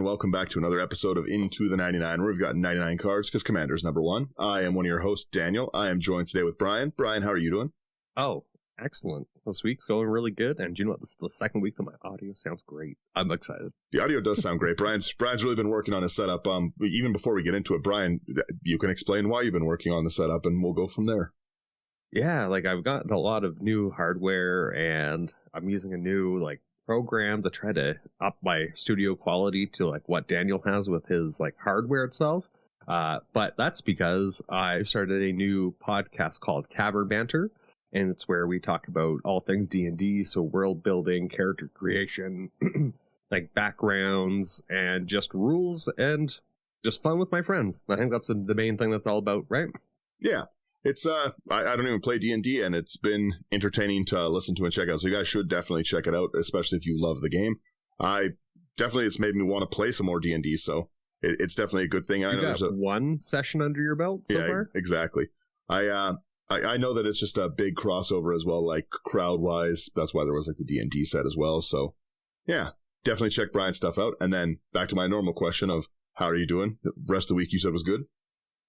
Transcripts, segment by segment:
welcome back to another episode of Into the 99, where we've got 99 cards because Commander's number one. I am one of your hosts, Daniel. I am joined today with Brian. Brian, how are you doing? Oh, excellent. This week's going really good, and you know what? This is the second week that my audio sounds great. I'm excited. The audio does sound great. Brian's really been working on his setup. Even before we get into it, Brian, you can explain why you've been working on the setup, and we'll go from there. Yeah, I've gotten a lot of new hardware, and I'm using a new program to try to up my studio quality to what Daniel has with his hardware itself. But that's because I started a new podcast called Tavern Banter, and it's where we talk about all things D&D, so world building, character creation, backgrounds, and just rules, and just fun with my friends. I think that's the main thing that's all about, right? Yeah. It's I don't even play D&D, and it's been entertaining to listen to and check out. So you guys should definitely check it out, especially if you love the game. It's made me want to play some more D&D, so it's definitely a good thing. You got one session under your belt so far? Exactly. I know that it's just a big crossover as well, crowd wise. That's why there was the D&D set as well. So yeah, definitely check Brian's stuff out. And then back to my normal question of how are you doing? The rest of the week you said was good.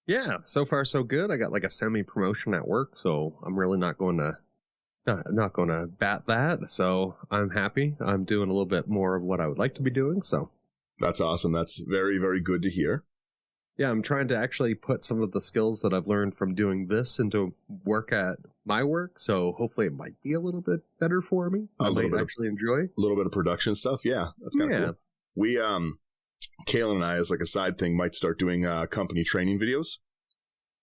Yeah, so far so good. I got a semi-promotion at work, so I'm really not going to bat that. So I'm happy. I'm doing a little bit more of what I would like to be doing. So that's awesome. That's very, very good to hear. Yeah, I'm trying to actually put some of the skills that I've learned from doing this into work at my work. So hopefully it might be a little bit better for me. I might actually enjoy a little bit of production stuff. Yeah, that's kind of cool. We Kayla and I, as a side thing, might start doing company training videos.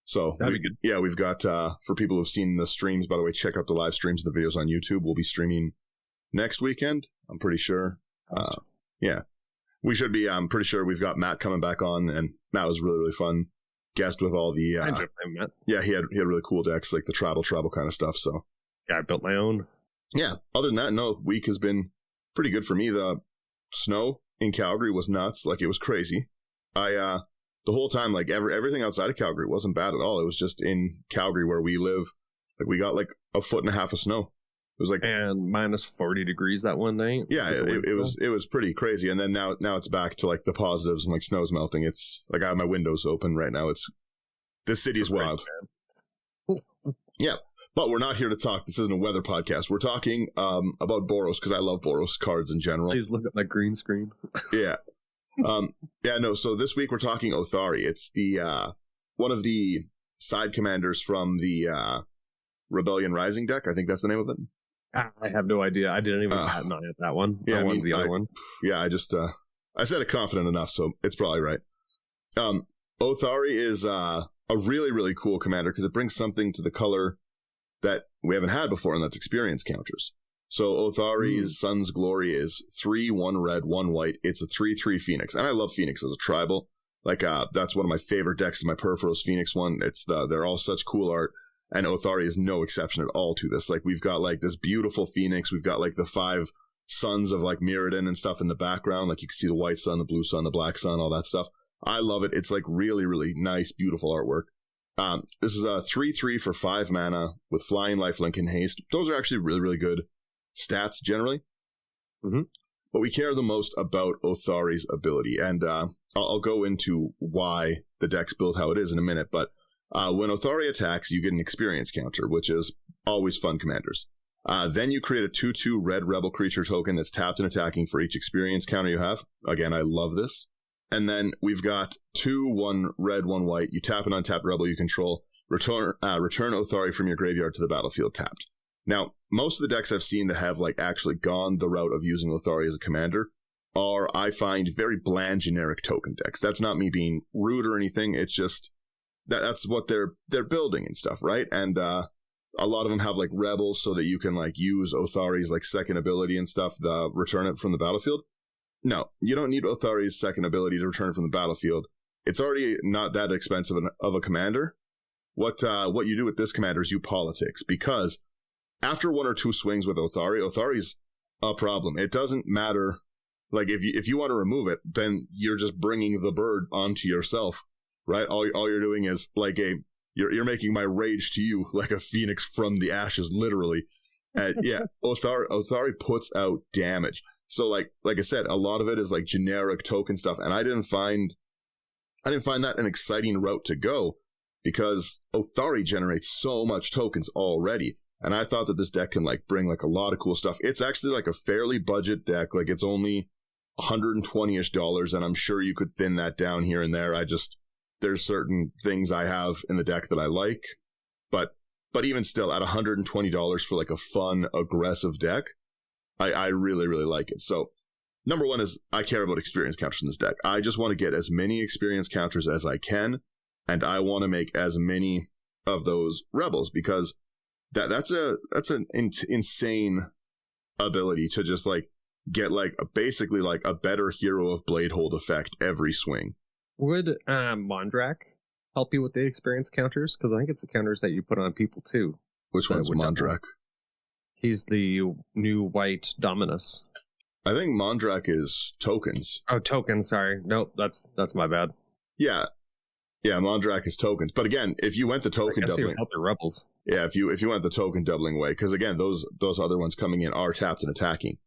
So that'd be good. Yeah, we've got for people who've seen the streams. By the way, check out the live streams and the videos on YouTube. We'll be streaming next weekend. I'm pretty sure. Yeah, we should be. I'm pretty sure we've got Matt coming back on, and Matt was really, really fun guest with all the. I enjoyed Matt. Yeah, he had really cool decks, the tribal kind of stuff. So yeah, I built my own. Yeah. Other than that, no, week has been pretty good for me. The snow in Calgary was nuts. It was crazy. The whole time, everything outside of Calgary wasn't bad at all. It was just in Calgary where we live. We got a foot and a half of snow. It was and minus 40 degrees that one night. Yeah, it was pretty crazy. And then now it's back to the positives and snow's melting. It's I have my windows open right now. This city is wild. Yeah, but we're not here to talk. This isn't a weather podcast. We're talking about Boros because I love Boros cards in general. Please look at my green screen. Yeah. So this week we're talking Otharri. It's the one of the side commanders from the Rebellion Rising deck. I think that's the name of it. I have no idea. I didn't even bat an eye at that one. Yeah, the other one. Yeah, I said it confident enough, so it's probably right. Otharri is a really, really cool commander because it brings something to the color that we haven't had before, and that's experience counters. So Otharri's Sun's Glory is 3, 1 red, 1 white. It's a 3/3 Phoenix. And I love Phoenix as a tribal. That's one of my favorite decks, is my Peripherals Phoenix one. They're all such cool art. And Otharri is no exception at all to this. We've got this beautiful Phoenix. We've got the 5 suns of Mirrodin and stuff in the background. You can see the white sun, the blue sun, the black sun, all that stuff. I love it. It's really, really nice, beautiful artwork. This is a 3/3 for 5 mana with flying, lifelink, and haste. Those are actually really, really good stats generally. Mm-hmm. But we care the most about Otharri's ability, and I'll go into why the deck's built how it is in a minute. But when Otharri attacks, you get an experience counter, which is always fun, commanders. Then you create a 2/2 red rebel creature token that's tapped and attacking for each experience counter you have. Again, I love this. And then we've got 2, 1 red, 1 white. You tap an untapped rebel you control. Return Otharri from your graveyard to the battlefield tapped. Now, most of the decks I've seen that have actually gone the route of using Otharri as a commander are, I find, very bland generic token decks. That's not me being rude or anything. It's just that's what they're building and stuff, right? And a lot of them have rebels so that you can use Otharri's second ability and stuff, return it from the battlefield. No, you don't need Otharri's second ability to return from the battlefield. It's already not that expensive of a commander. What you do with this commander is you politics, because after 1 or 2 swings with Otharri's a problem. It doesn't matter. If you want to remove it, then you're just bringing the bird onto yourself, right? All you're doing is you're making my rage to you like a phoenix from the ashes, literally. Yeah, Otharri puts out damage. So like I said, a lot of it is like generic token stuff, and I didn't find that an exciting route to go because Otharri generates so much tokens already. And I thought that this deck can like bring like a lot of cool stuff. It's actually like a fairly budget deck. Like it's only $120-ish, and I'm sure you could thin that down here and there. There's certain things I have in the deck that I like, but even still at $120 for like a fun, aggressive deck, I really, really like it. So number one is I care about experience counters in this deck. I just want to get as many experience counters as I can, and I want to make as many of those rebels because that's an insane ability to just like get like basically like a better Hero of Bladehold effect every swing. Would Mondrak help you with the experience counters? Because I think it's the counters that you put on people too. Which one's Mondrak? He's the new white Dominus. I think Mondrak is tokens. Oh, tokens. Sorry, nope. That's my bad. Yeah, Mondrak is tokens. But again, if you went the token doubling, he would help the rebels. Yeah, if you went the token doubling way, because again, those other ones coming in are tapped and attacking.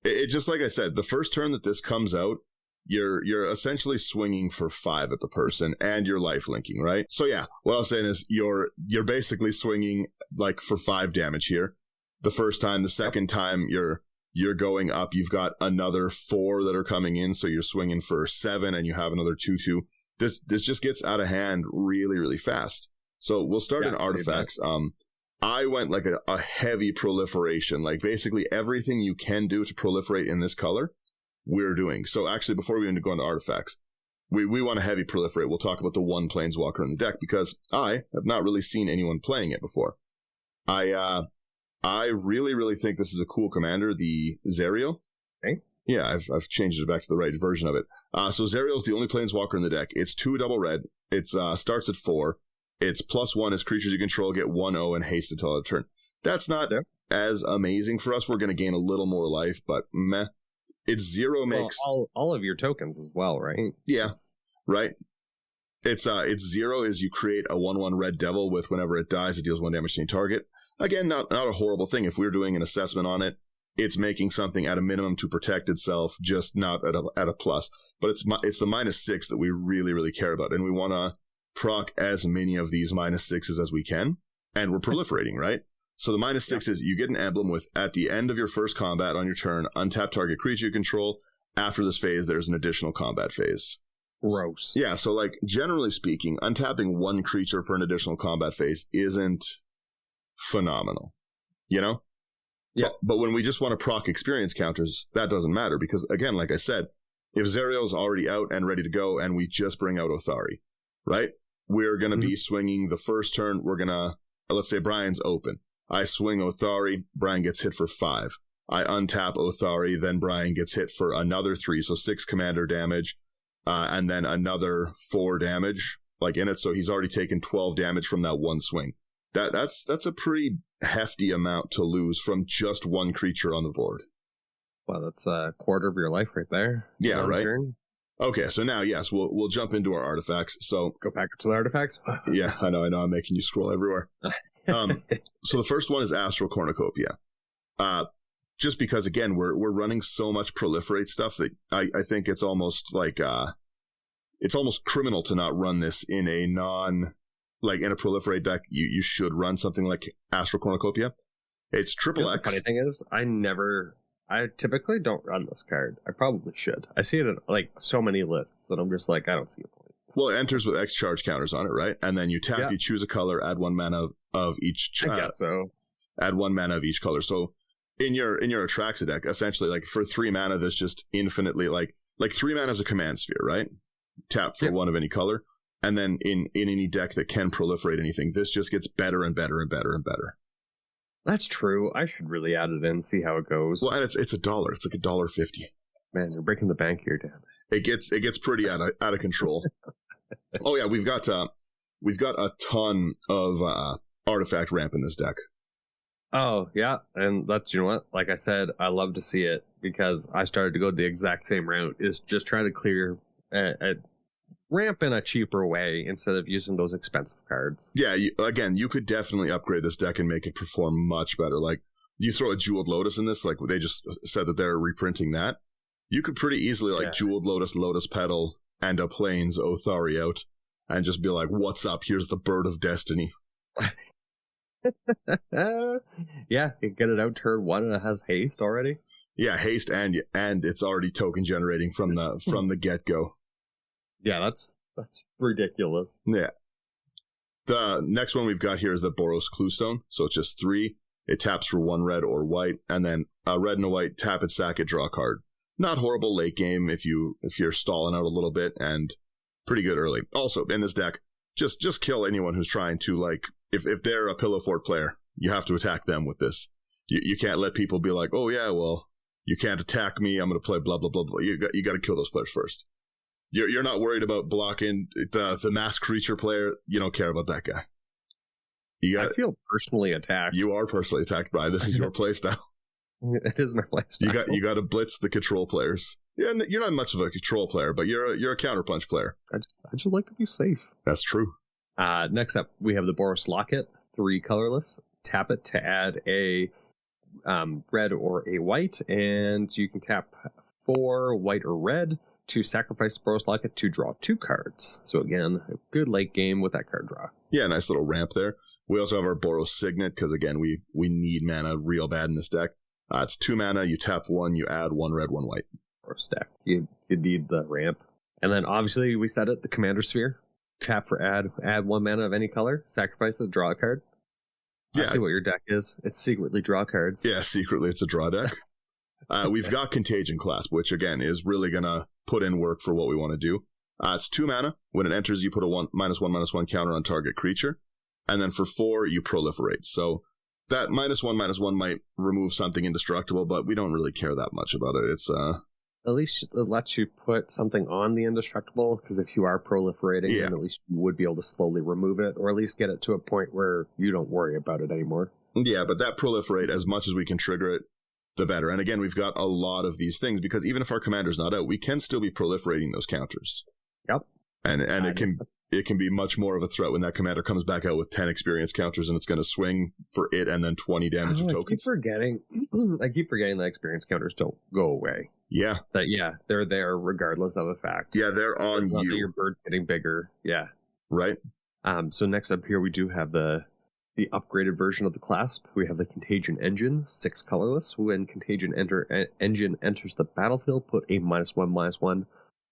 It just like I said, the first turn that this comes out, you're essentially swinging for 5 at the person, and you're life linking, right? So yeah, what I was saying is you're basically swinging like for 5 damage here. The first time, the second time you're going up, you've got another 4 that are coming in, so you're swinging for 7, and you have another 2/2. This just gets out of hand really, really fast. So we'll start in artifacts. I went like a heavy proliferation, like basically everything you can do to proliferate in this color, we're doing. So actually, before we go into artifacts, we want to heavy proliferate. We'll talk about the one Planeswalker in the deck because I have not really seen anyone playing it before. I really, really think this is a cool commander, the Zerial. Okay. Yeah, I've changed it back to the right version of it. So Zerial is the only Planeswalker in the deck. It's 2 double red. It starts at 4. It's +1 as creatures you control get 1/0 and haste until end of turn. That's not as amazing for us. We're going to gain a little more life, but meh. It's 0 makes all of your tokens as well, right? Yeah, right. It's 0 is you create a 1/1 red devil with whenever it dies, it deals 1 damage to any target. Again, not a horrible thing. If we're doing an assessment on it, it's making something at a minimum to protect itself, just not at a plus. But it's the -6 that we really, really care about, and we want to proc as many of these -6s as we can, and we're proliferating, right? So the -6 is you get an emblem with, at the end of your first combat on your turn, untap target creature you control. After this phase, there's an additional combat phase. Gross. Yeah, so like generally speaking, untapping 1 creature for an additional combat phase isn't phenomenal, you know? Yeah. But when we just want to proc experience counters, that doesn't matter because, again, like I said, if Zerial's already out and ready to go and we just bring out Otharri, right? We're going to be swinging the first turn. We're going to, let's say Brian's open. I swing Otharri, Brian gets hit for 5. I untap Otharri, then Brian gets hit for another 3, so 6 commander damage, and then another 4 damage, like in it. So he's already taken 12 damage from that one swing. That's a pretty hefty amount to lose from just 1 creature on the board. Well, that's a quarter of your life right there. Yeah, right. Turn. Okay, so now, yes, we'll jump into our artifacts. So go back to the artifacts. Yeah, I know. I'm making you scroll everywhere. So the first one is Astral Cornucopia. Just because, again, we're running so much proliferate stuff that I think it's almost like it's almost criminal to not run this in a in a proliferate deck. You should run something like Astral Cornucopia. It's triple X. The funny thing is, I typically don't run this card. I probably should. I see it in like so many lists, and I'm just like, I don't see a point. Well, it enters with X charge counters on it, right? And then you tap, you choose a color, add 1 mana of each. I guess so. Add 1 mana of each color. So in your Atraxa deck, essentially, like for 3 mana, this just infinitely like 3 mana is a command sphere, right? Tap for 1 of any color, and then in any deck that can proliferate anything, this just gets better and better and better and better. That's true. I should really add it in, see how it goes. Well, and it's $1. It's like $1.50. Man, you're breaking the bank here, Dan. It gets pretty out of control. Oh yeah, we've got a ton of artifact ramp in this deck. Oh yeah, and that's, you know what? Like I said, I love to see it because I started to go the exact same route. Is just trying to clear a ramp in a cheaper way instead of using those expensive cards. Yeah, you could definitely upgrade this deck and make it perform much better. Like you throw a Jeweled Lotus in this, like they just said that they're reprinting that. You could pretty easily like Jeweled Lotus, Lotus Petal, and a Plains Otharri out, and just be like, "What's up? Here's the Bird of Destiny." Yeah, you get it out turn 1 and it has haste already. Yeah, haste and it's already token generating from the get go. Yeah, that's ridiculous. Yeah. The next one we've got here is the Boros Cluestone. So it's just 3. It taps for 1 red or white, and then a red and a white, tap it, sack it, draw a card. Not horrible late game if you're stalling out a little bit, and pretty good early. Also, in this deck, just kill anyone who's trying to, like, if they're a Pillow Fort player, you have to attack them with this. You can't let people be like, oh yeah, well, you can't attack me, I'm going to play blah, blah, blah, blah. You got to kill those players first. You're not worried about blocking the mass creature player. You don't care about that guy. I feel personally attacked. You are personally attacked, Brian. This is your playstyle. It is my playstyle. You got to blitz the control players. Yeah, you're not much of a control player, but you're a counterpunch player. I just like to be safe. That's true. Next up, we have the Boros Locket, 3 colorless. Tap it to add a red or a white, and you can tap 4 white or red to sacrifice Boros Locket to draw 2 cards. So again, a good late game with that card draw. Yeah, nice little ramp there. We also have our Boros Signet, because again, we need mana real bad in this deck. It's 2 mana, you tap 1, you add 1 red, 1 white. Boros deck. You need the ramp. And then obviously we said it, the Commander Sphere. Tap for add 1 mana of any color, sacrifice it, draw a card. Yeah. I see what your deck is. It's secretly draw cards. Yeah, secretly it's a draw deck. We've got Contagion Clasp, which again is really going to put in work for what we want to do. It's 2 mana. When it enters, you put a -1/-1 counter on target creature. And then for 4, you proliferate. So that -1/-1 might remove something indestructible, but we don't really care that much about it. It's at least it lets you put something on the indestructible, because if you are proliferating, then at least you would be able to slowly remove it, or at least get it to a point where you don't worry about it anymore. Yeah, but that proliferate, as much as we can trigger it, the better. And again, we've got a lot of these things, because even if our commander's not out, we can still be proliferating those counters. Yep. And it can be much more of a threat when that commander comes back out with 10 experience counters, and it's going to swing for it and then 20 damage of tokens. I keep forgetting that experience counters don't go away. Yeah. They're there regardless of the fact. Yeah, they're on you. Your bird getting bigger. Yeah. Right. So next up here we do have the upgraded version of the clasp. We have the Contagion Engine, 6 colorless. When Contagion Engine enters the battlefield, put a -1/-1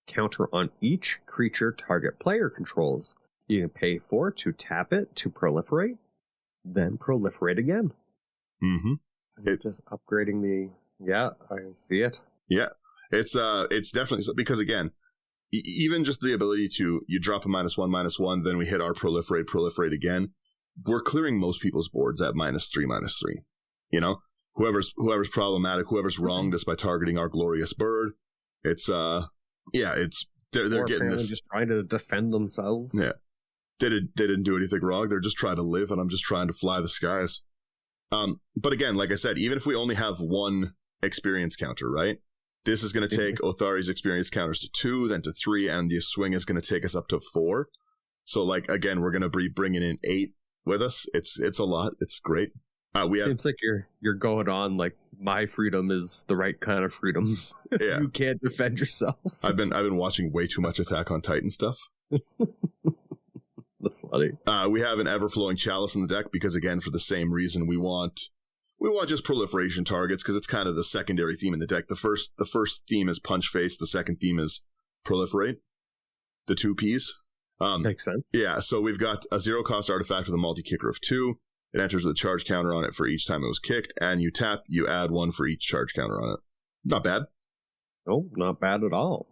counter on each creature target player controls. You can pay 4 to tap it to proliferate, then proliferate again. Mm-hmm. Just upgrading the... Yeah, I see it. Yeah, it's definitely... Because again, even just the ability to... You drop a -1/-1, then we hit our proliferate again. We're clearing most people's boards at -3/-3. You know? Whoever's problematic, whoever's wronged us by targeting our glorious bird, it's... they're getting this, just trying to defend themselves. Yeah, they didn't do anything wrong. They're just trying to live, and I'm just trying to fly the skies. But again, like I said, even if we only have 1 experience counter, right? This is going to take Otharri's experience counters to 2, then to 3, and the swing is going to take us up to 4. So, like, again, we're going to be bringing in 8 with us. It's a lot. It's great. Seems like you're going on like my freedom is the right kind of freedom. Yeah. You can't defend yourself. I've been watching way too much Attack on Titan stuff. That's funny. We have an Everflowing Chalice in the deck because, again, for the same reason, we want just proliferation targets, because it's kind of the secondary theme in the deck. The first theme is Punch Face. The second theme is Proliferate. The 2 Ps. Makes sense. Yeah, so we've got a 0-cost artifact with a multi-kicker of 2. It enters with a charge counter on it for each time it was kicked, and you tap, you add 1 for each charge counter on it. Not bad. No, not bad at all.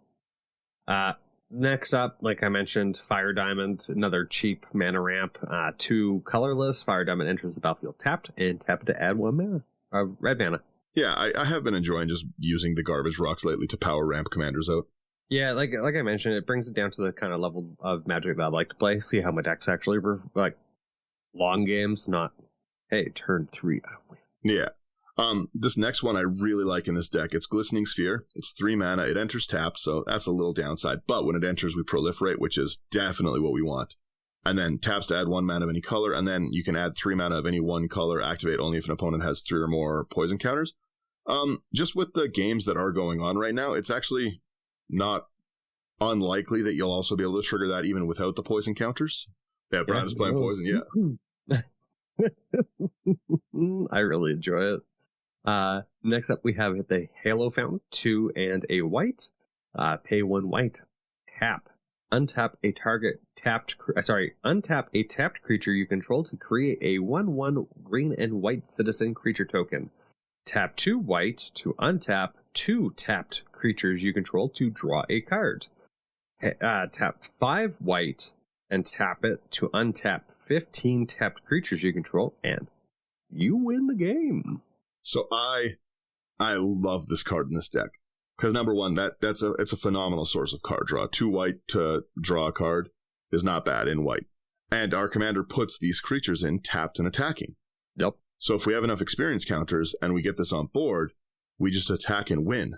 Next up, like I mentioned, Fire Diamond, another cheap mana ramp, 2 colorless. Fire Diamond enters the battlefield tapped, and tap it to add 1 mana, red mana. Yeah, I have been enjoying just using the garbage rocks lately to power ramp commanders out. Yeah, like I mentioned, it brings it down to the kind of level of Magic that I like to play. See how my deck's actually like long games, not hey, turn 3. Yeah. This next one I really like in this deck. It's Glistening Sphere. It's 3 mana. It enters tap, so that's a little downside. But when it enters, we proliferate, which is definitely what we want. and then taps to add 1 mana of any color, and then you can add 3 mana of any one color, activate only if an opponent has 3 or more poison counters. Just with the games that are going on right now, it's actually not unlikely that you'll also be able to trigger that even without the poison counters. Yeah, Brian is playing poison, yeah. I really enjoy it. Next up, we have the Halo Fountain, 2 and a white. Pay 1 white. Tap. Untap a tapped creature you control to create a 1/1 green and white citizen creature token. Tap 2 white to untap 2 tapped creatures you control to draw a card. Tap 5 white and tap it to untap 15 tapped creatures you control, and you win the game. So I love this card in this deck. Because number one, it's a phenomenal source of card draw. 2 white to draw a card is not bad in white. And our commander puts these creatures in tapped and attacking. Yep. So if we have enough experience counters and we get this on board, we just attack and win.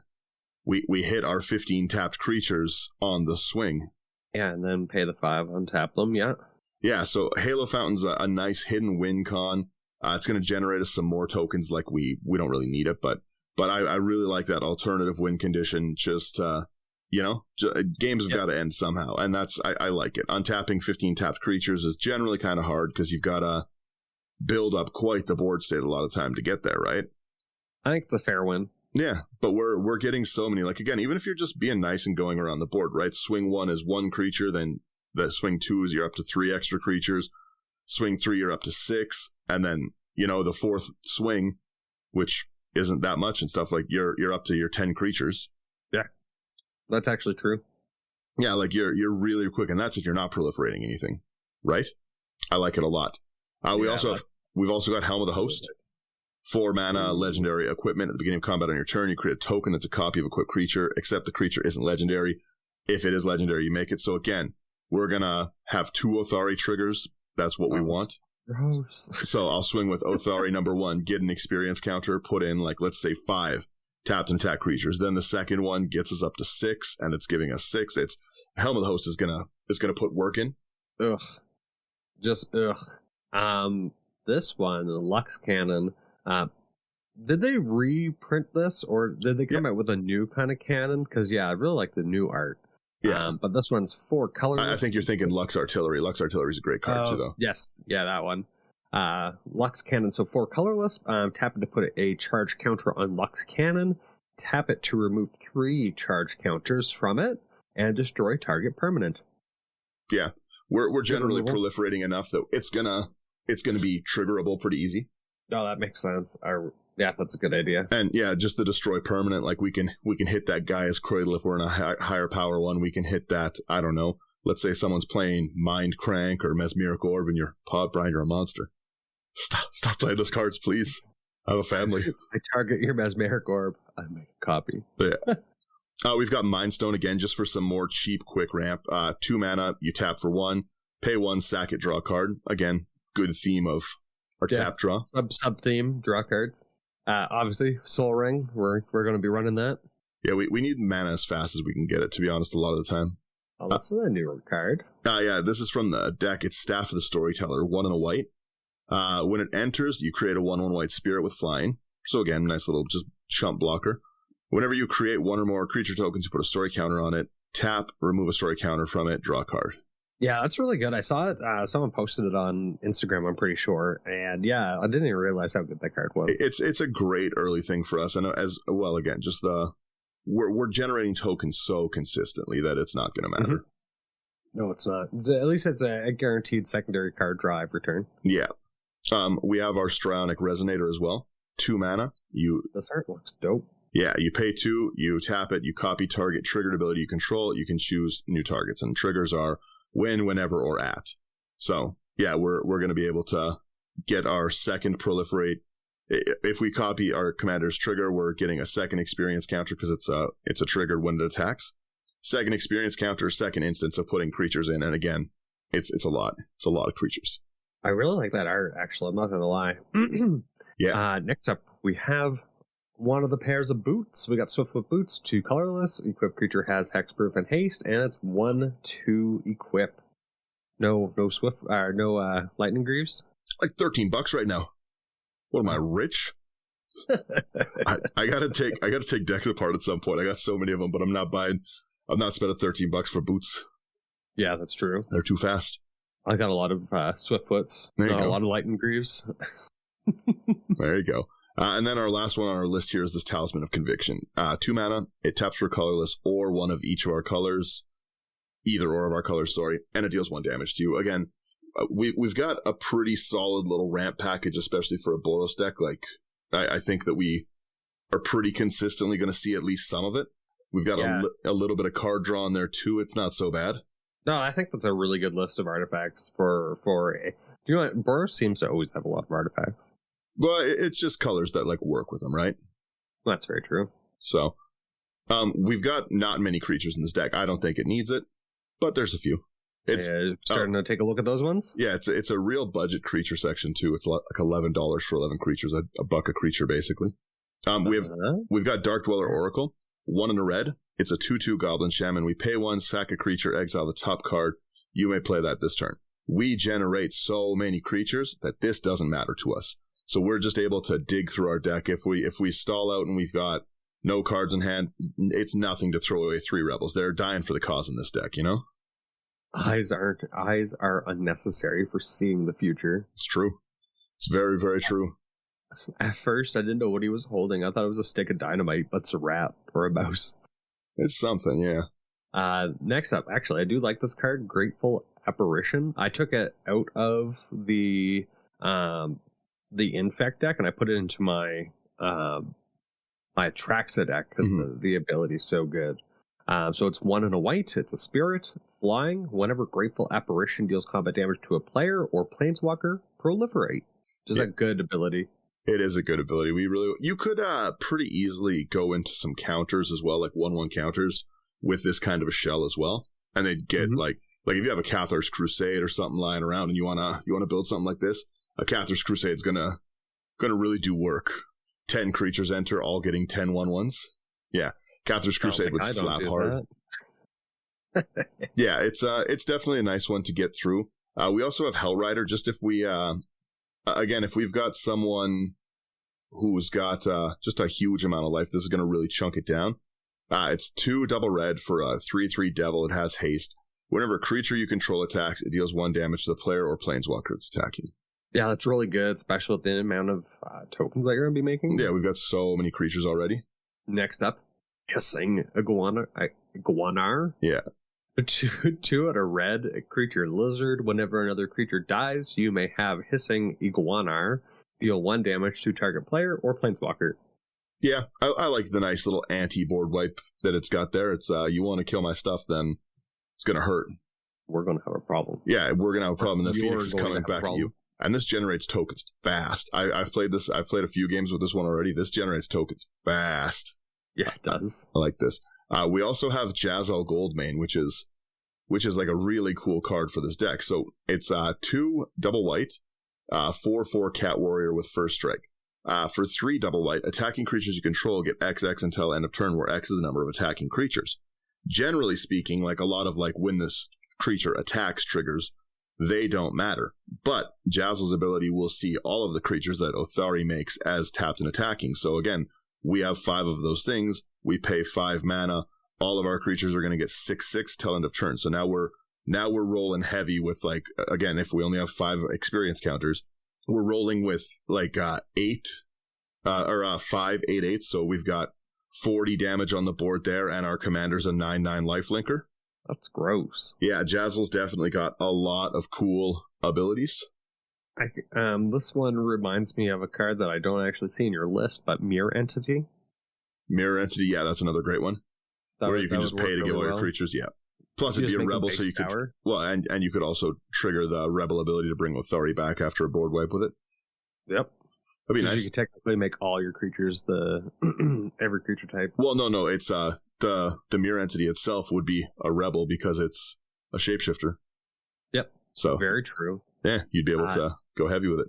We hit our 15 tapped creatures on the swing. Yeah, and then pay the 5, untap them, yeah. Yeah, so Halo Fountain's a nice hidden win con. It's going to generate us some more tokens. Like we don't really need it, but I really like that alternative win condition. Just, games have got to end somehow. And I like it. Untapping 15 tapped creatures is generally kind of hard because you've got to build up quite the board state a lot of time to get there, right? I think it's a fair win. Yeah, but we're getting so many. Like, again, even if you're just being nice and going around the board, right? Swing 1 is 1 creature, then the swing 2 is you're up to 3 extra creatures. Swing 3, you're up to 6. And then, the 4th swing, which isn't that much and stuff, like you're up to your 10 creatures. Yeah, that's actually true. Yeah, like you're really quick, and that's if you're not proliferating anything, right? I like it a lot. We've also got Helm of the Host, 4 mana legendary equipment. At the beginning of combat on your turn, you create a token that's a copy of equipped creature, except the creature isn't legendary. If it is legendary, you make it. So again, we're gonna have 2 Otharri triggers. That's what we want. Gross. So I'll swing with Otharri number 1, get an experience counter, put in, like, let's say 5 tapped and attack creatures. Then the second one gets us up to 6, and it's giving us 6. It's Helm of the Host is gonna put work in. Ugh. Just ugh. This one, the Lux Cannon, did they reprint this, or did they come out with a new kind of cannon? Because, I really like the new art. Yeah, but this one's 4 colors. I think you're thinking Lux Artillery. Lux Artillery is a great card too, though. Yes, that one. Lux Cannon, so 4 colorless. Tap it to put a charge counter on Lux Cannon. Tap it to remove 3 charge counters from it, and destroy target permanent. Yeah, we're generally proliferating enough that it's gonna be triggerable pretty easy. Oh, that makes sense. Yeah, that's a good idea. And just the destroy permanent, like we can hit that Gaia's Cradle if we're in a higher power one. We can hit that, I don't know, let's say someone's playing Mind Crank or Mesmeric Orb and you're Brian, you're a monster. Stop playing those cards, please. I have a family. I target your Mesmeric Orb. I make a copy. Yeah. We've got Mind Stone again, just for some more cheap, quick ramp. 2 mana, you tap for 1, pay 1, sack it, draw a card. Again, good theme of our tap draw. Sub theme, draw cards. Obviously, Soul Ring, we're going to be running that. Yeah, we need mana as fast as we can get it, to be honest, a lot of the time. Oh, this is a newer card. Yeah, this is from the deck. It's Staff of the Storyteller, 1 and a white. When it enters, you create a 1/1 white spirit with flying. So again, nice little just chump blocker. Whenever you create 1 or more creature tokens, you put a story counter on it. Tap, remove a story counter from it, draw a card. Yeah, that's really good. I saw it. Someone posted it on Instagram, I'm pretty sure. And I didn't even realize how good that card was. It's a great early thing for us. And as well, again, just we're generating tokens so consistently that it's not going to matter. Mm-hmm. No, it's not. At least it's a guaranteed secondary card drive return. Yeah. We have our Strionic Resonator as well. 2 mana. This art looks dope. Yeah, you pay 2, you tap it, you copy target triggered ability you control, you can choose new targets, and triggers are when, whenever, or at. So, we're going to be able to get our second proliferate. If we copy our commander's trigger, we're getting a second experience counter because it's a triggered when it attacks. Second experience counter, second instance of putting creatures in, and again, it's a lot. It's a lot of creatures. I really like that art, actually. I'm not going to lie. Yeah. Next up, we have one of the pairs of boots. We got Swiftfoot Boots, 2 colorless. Equipped creature has hexproof and haste, and it's 1/2 equip. No swift no lightning greaves. Like $13 right now. What am I, rich? I gotta take decks apart at some point. I got so many of them, but I'm not spending $13 for boots. Yeah, that's true. They're too fast. I got a lot of Swiftfoots. Not a lot of lightning greaves. There you go. And then our last one on our list here is this Talisman of Conviction. 2 mana, it taps for colorless or one of each of our colors. Either or of our colors, sorry. And it deals 1 damage to you. Again, we've got a pretty solid little ramp package, especially for a Boros deck. Like, I think that we are pretty consistently going to see at least some of it. We've got a little bit of card draw in there, too. It's not so bad. No, I think that's a really good list of artifacts for a... You know what? Boros seems to always have a lot of artifacts. Well, it's just colors that like work with them, right? That's very true. So, we've got not many creatures in this deck. I don't think it needs it, but there's a few. It's starting to take a look at those ones. Yeah, it's a real budget creature section too. It's like $11 for 11 creatures, a buck a creature basically. We've got Dark Dweller Oracle, 1 in a red. It's a 2/2 Goblin Shaman. We pay 1, sack a creature, exile the top card. You may play that this turn. We generate so many creatures that this doesn't matter to us. So we're just able to dig through our deck. If we stall out and we've got no cards in hand, it's nothing to throw away 3 rebels. They're dying for the cause in this deck, you know? Eyes are unnecessary for seeing the future. It's true. It's very, very true. At first, I didn't know what he was holding. I thought it was a stick of dynamite, but it's a rat or a mouse. It's something, yeah. Next up, actually, I do like this card, Grateful Apparition. I took it out of the Infect deck and I put it into my my Atraxa deck because the ability is so good. So it's 1 in a white. It's a spirit flying. Whenever Grateful Apparition deals combat damage to a player or planeswalker, proliferate. Just a good ability. It is a good ability. You could pretty easily go into some counters as well, like 1/1 counters with this kind of a shell as well, and they'd get like if you have a Cathar's Crusade or something lying around and you wanna build something like this, a Cathar's Crusade's gonna really do work. 10 creatures enter, all getting 10 1/1s. Yeah, Cathar's Crusade would slap hard. Yeah, it's definitely a nice one to get through. We also have Hellrider. Just if we if we've got someone who's got just a huge amount of life, this is going to really chunk it down. It's 2 double red for a 3/3 devil. It has haste. Whenever a creature you control attacks, it deals 1 damage to the player or planeswalker it's attacking. Yeah, that's really good, especially with the amount of tokens that you're going to be making. Yeah, we've got so many creatures already. Next up, Hissing Iguanar. Yeah. 2 at a red, a creature lizard. Whenever another creature dies, you may have Hissing Iguanar deal 1 damage to target player or planeswalker. Yeah, I like the nice little anti-board wipe that it's got there. It's you want to kill my stuff, then it's going to hurt. We're going to have a problem. Yeah, we're going to have a problem, and the Phoenix is coming back at you. And this generates tokens fast. I've played this. I've played a few games with this one already. This generates tokens fast. Yeah, it does. I like this. We also have Jazzel Goldmane, which is like a really cool card for this deck. So it's 2 double white, 4/4 Cat Warrior with first strike. For 3 double white, attacking creatures you control get XX until end of turn, where X is the number of attacking creatures. Generally speaking, like a lot of when this creature attacks triggers, they don't matter. But Jazzel's ability will see all of the creatures that Otharri makes as tapped and attacking. So again, we have 5 of those things. We pay 5 mana. All of our creatures are going to get 6/6 till end of turn. So now we're rolling heavy with again, if we only have 5 experience counters, we're rolling with 8 or 5 8/8. So we've got 40 damage on the board there, and our commander's a 9/9 lifelinker. That's gross. Yeah, Jazzel's definitely got a lot of cool abilities. This one reminds me of a card that I don't actually see in your list, but Mirror Entity. Mirror Entity, yeah, that's another great one. Where you can just pay to give all your creatures, yeah. Plus, it'd be a rebel, so you could... Well, and you could also trigger the rebel ability to bring Otharri back after a board wipe with it. Yep. That'd be nice. You can technically make all your creatures every creature type. Well, no, it's the Mirror Entity itself would be a rebel because it's a shapeshifter. Yep. So very true. Yeah, you'd be able to go heavy with it.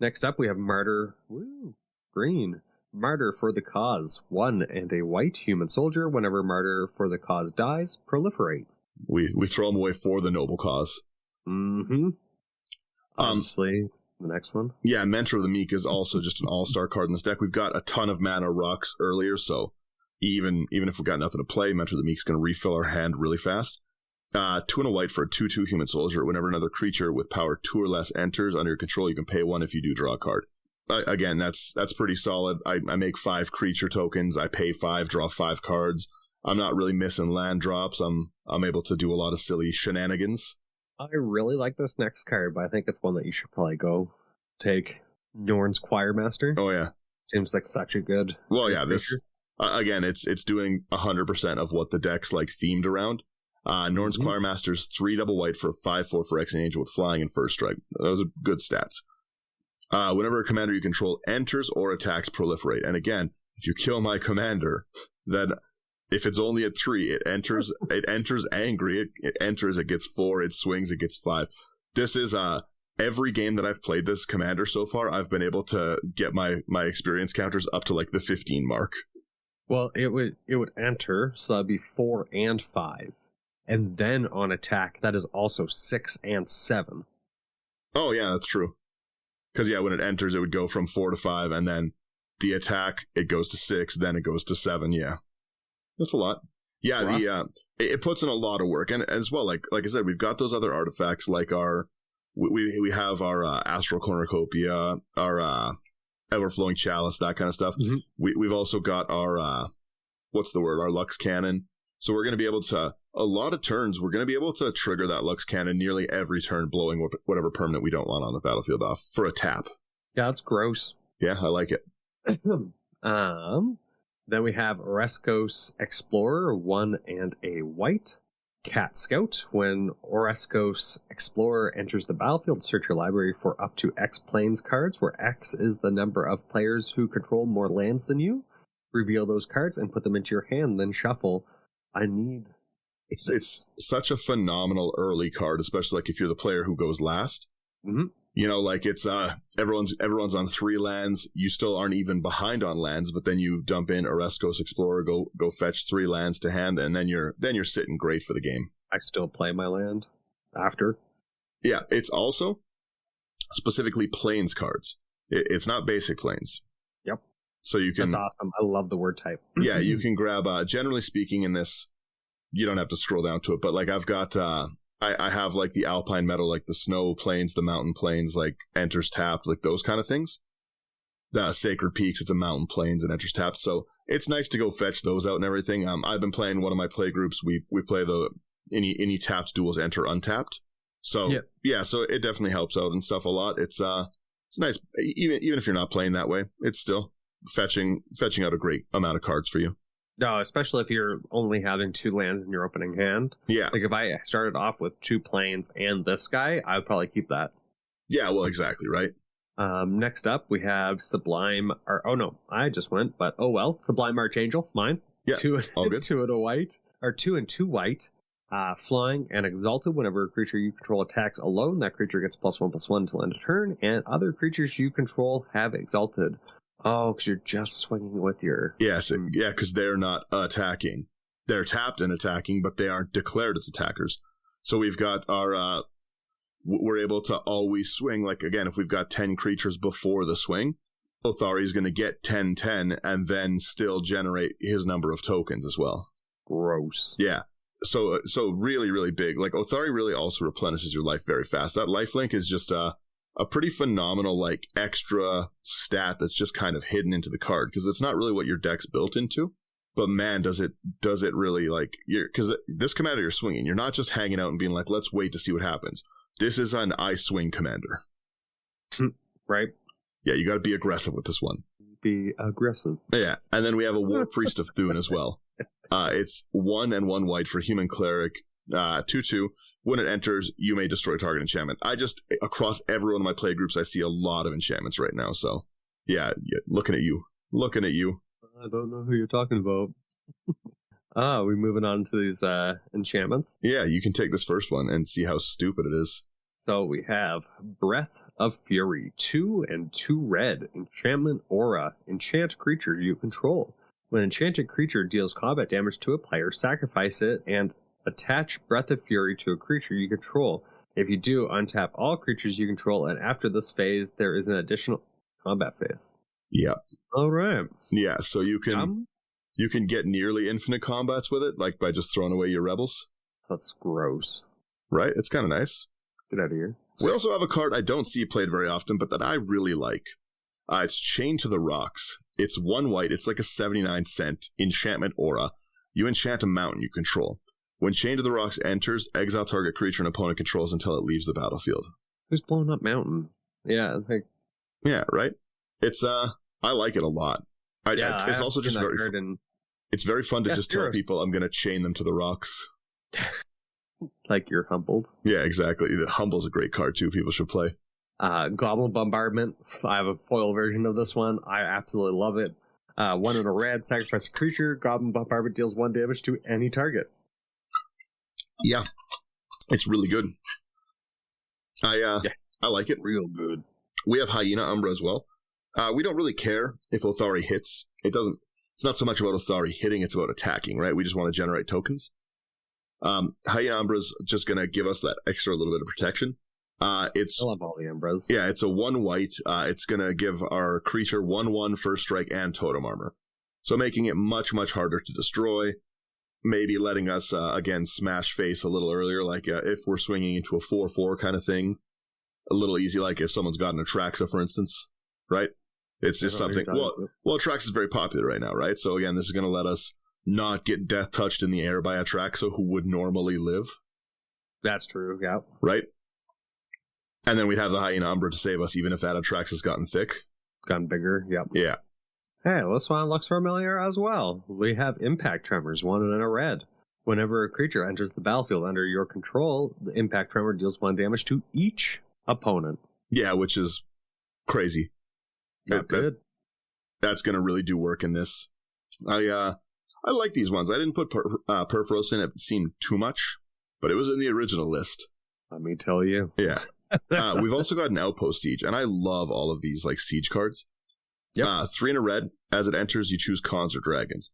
Next up, we have Martyr. Woo, green. Martyr for the Cause. 1 and a white human soldier. Whenever Martyr for the Cause dies, proliferate. We throw them away for the noble cause. Mm-hmm. Honestly, the next one. Yeah, Mentor of the Meek is also just an all-star card in this deck. We've got a ton of mana rocks earlier, so even if we've got nothing to play, Mentor of the Meek is going to refill our hand really fast. 2 and a white for a 2/2 human soldier. Whenever another creature with power 2 or less enters under your control, you can pay 1 if you do draw a card. Again, that's pretty solid. I make 5 creature tokens. I pay 5, draw 5 cards. I'm not really missing land drops. I'm able to do a lot of silly shenanigans. I really like this next card, but I think it's one that you should probably go take. Norn's Choirmaster. Oh yeah, seems like such a good. Well, yeah, this again, it's doing 100% of what the deck's like themed around. Norn's Choirmaster's 3 double white for 5/4 for X and Angel with flying and first strike. Those are good stats. Whenever a commander you control enters or attacks, proliferate. And again, if you kill my commander, then if it's only at 3, it enters. It enters angry. It enters. It gets 4. It swings. It gets 5. This is every game that I've played this commander so far, I've been able to get my experience counters up to like the 15 mark. Well, it would enter, so that'd be 4 and 5. And then on attack, that is also 6 and 7. Oh, yeah, that's true. Because, yeah, when it enters, it would go from 4 to 5, and then the attack, it goes to 6, then it goes to 7, yeah. That's a lot. Yeah, it puts in a lot of work. And as well, like I said, we've got those other artifacts, like we have our Astral Cornucopia, our Everflowing Chalice, that kind of stuff. Mm-hmm. We've also got our, our Lux Cannon. So we're going to be able to, a lot of turns, we're going to be able to trigger that Lux Cannon nearly every turn, blowing whatever permanent we don't want on the battlefield off for a tap. Yeah, that's gross. Yeah, I like it. Then we have Oreskos Explorer, 1 and a white. Cat Scout. When Oreskos Explorer enters the battlefield, search your library for up to X planes cards, where X is the number of players who control more lands than you. Reveal those cards and put them into your hand, then shuffle. It's such a phenomenal early card, especially like if you're the player who goes last. Mm-hmm. You know, like it's everyone's on 3 lands. You still aren't even behind on lands, but then you dump in Oreskos Explorer, go fetch 3 lands to hand, and then you're sitting great for the game. I still play my land after. Yeah, it's also specifically plains cards. It's not basic plains. Yep. So you can. That's awesome. I love the word type. Yeah, you can grab. Generally speaking, in this, you don't have to scroll down to it, but like I've got. I have like the Alpine Meadow, like the snow plains, the mountain plains, like enters tapped, like those kind of things. The Sacred Peaks, it's a mountain plains and enters tapped. So it's nice to go fetch those out and everything. I've been playing one of my play groups. We play the any tapped duels enter untapped. So yeah, so it definitely helps out and stuff a lot. It's nice, even if you're not playing that way, it's still fetching out a great amount of cards for you. No, especially if you're only having 2 lands in your opening hand. Yeah. Like if I started off with 2 plains and this guy, I would probably keep that. Yeah, well, exactly, right? Next up, we have Sublime... I just went, but oh well. Sublime Archangel, mine. Yeah, 2 all good. 2 and a white. Or 2 and 2 white. Flying and Exalted. Whenever a creature you control attacks alone, that creature gets +1/+1 until end of turn, and other creatures you control have Exalted. Oh, because you're just swinging with your... Yes, yeah, because they're not attacking. They're tapped and attacking, but they aren't declared as attackers. So we've got our... we're able to always swing. Like, again, if we've got 10 creatures before the swing, Otharri is going to get 10/10 and then still generate his number of tokens as well. Gross. Yeah. So really, really big. Like, Otharri really also replenishes your life very fast. That lifelink is just... a pretty phenomenal, like, extra stat that's just kind of hidden into the card, because it's not really what your deck's built into. But man, does it really, like, because this commander you're swinging, you're not just hanging out and being like, let's wait to see what happens. This is an I swing commander. Right? Yeah, you got to be aggressive with this one. Be aggressive. Yeah, and then we have a War Priest of Thune as well. It's 1 and 1 white for human cleric, 2/2. When it enters, you may destroy target enchantment. Across every one of my play groups, I see a lot of enchantments right now. So, yeah, looking at you. I don't know who you're talking about. We're moving on to these enchantments. Yeah, you can take this first one and see how stupid it is. So we have Breath of Fury, 2 and 2 red, enchantment aura, enchant creature you control. When an enchanted creature deals combat damage to a player, sacrifice it and attach Breath of Fury to a creature you control. If you do, untap all creatures you control, and after this phase, there is an additional combat phase. Yep. All right. Yeah, so you can get nearly infinite combats with it, like by just throwing away your rebels. That's gross. Right? It's kind of nice. Get out of here. We also have a card I don't see played very often, but that I really like. It's Chained to the Rocks. It's 1 white. It's like a 79-cent enchantment aura. You enchant a mountain you control. When Chained to the Rocks enters, exile target creature an opponent controls until it leaves the battlefield. Who's blowing up mountain? Yeah, yeah, right? It's I like it a lot. It's also just very it's very fun to just tell people I'm going to chain them to the rocks. Like you're humbled. Yeah, exactly. The Humble's a great card too. People should play. Goblin Bombardment. I have a foil version of this one. I absolutely love it. 1 in a red, sacrifice a creature. Goblin Bombardment deals 1 damage to any target. Yeah, it's really good. I like it. Real good. We have Hyena Umbra as well. We don't really care if Otharri hits. It's not so much about Otharri hitting, it's about attacking, right? We just want to generate tokens. Hyena Umbra's just going to give us that extra little bit of protection. I love all the Umbras. Yeah, it's a 1 white. It's going to give our creature 1/1 first strike and totem armor. So making it much, much harder to destroy. Maybe letting us, again, smash face a little earlier, like if we're swinging into a 4/4 kind of thing. A little easy, like if someone's got an Atraxa, for instance, right? It's just something. Well, Atraxa is very popular right now, right? So again, this is going to let us not get death touched in the air by Atraxa, who would normally live. That's true, yeah. Right? And then we'd have the Hyena Umbra to save us, even if that Atraxa's gotten thick. Gotten bigger, yep. Yeah. Hey, this one looks familiar as well. We have Impact Tremors, 1 in a red. Whenever a creature enters the battlefield under your control, the Impact Tremor deals 1 damage to each opponent. Yeah, which is crazy. Good. That's going to really do work in this. I like these ones. I didn't put Perforos in. It seemed too much, but it was in the original list. Let me tell you. Yeah. We've also got an Outpost Siege, and I love all of these like siege cards. Yep. 3 in a red. As it enters, you choose Cons or Dragons.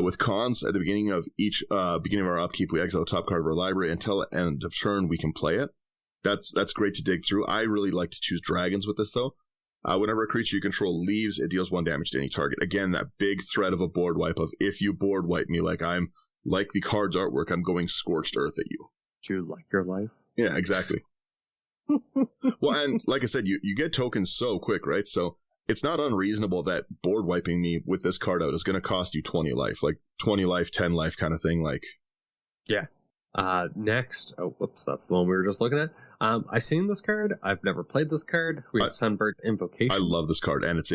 With Cons, at the beginning of our upkeep, we exile the top card of our library. Until the end of turn, we can play it. That's great to dig through. I really like to choose Dragons with this, though. Whenever a creature you control leaves, it deals 1 damage to any target. Again, that big threat of a board wipe of, if you board wipe me like the card's artwork, I'm going Scorched Earth at you. Do you like your life? Yeah, exactly. Well, and like I said, you get tokens so quick, right? So it's not unreasonable that board wiping me with this card out is going to cost you 20 life, like 20 life, 10 life kind of thing. Like, yeah. Next, whoops, that's the one we were just looking at. I've seen this card. I've never played this card. We have Sunburnt Invocation. I love this card, and it's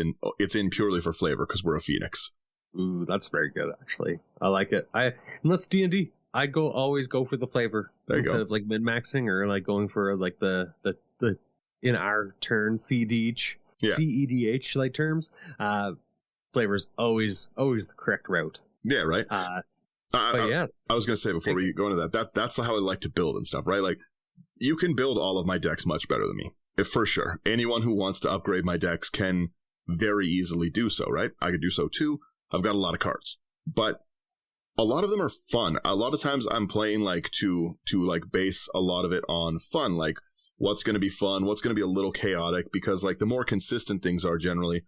in purely for flavor because we're a Phoenix. Ooh, that's very good, actually. I like it. And that's D&D. I always go for the flavor instead of like min-maxing or like going for like the in our turn CEDH like terms. Flavor's always the correct route. Yeah, right. Yes, I was going to say before we go into that's how I like to build and stuff, right? Like, you can build all of my decks much better than me, for sure. Anyone who wants to upgrade my decks can very easily do so, right? I could do so too. I've got a lot of cards, but a lot of them are fun. A lot of times I'm playing like to like base a lot of it on fun, like what's going to be fun, what's going to be a little chaotic, because like the more consistent things are generally,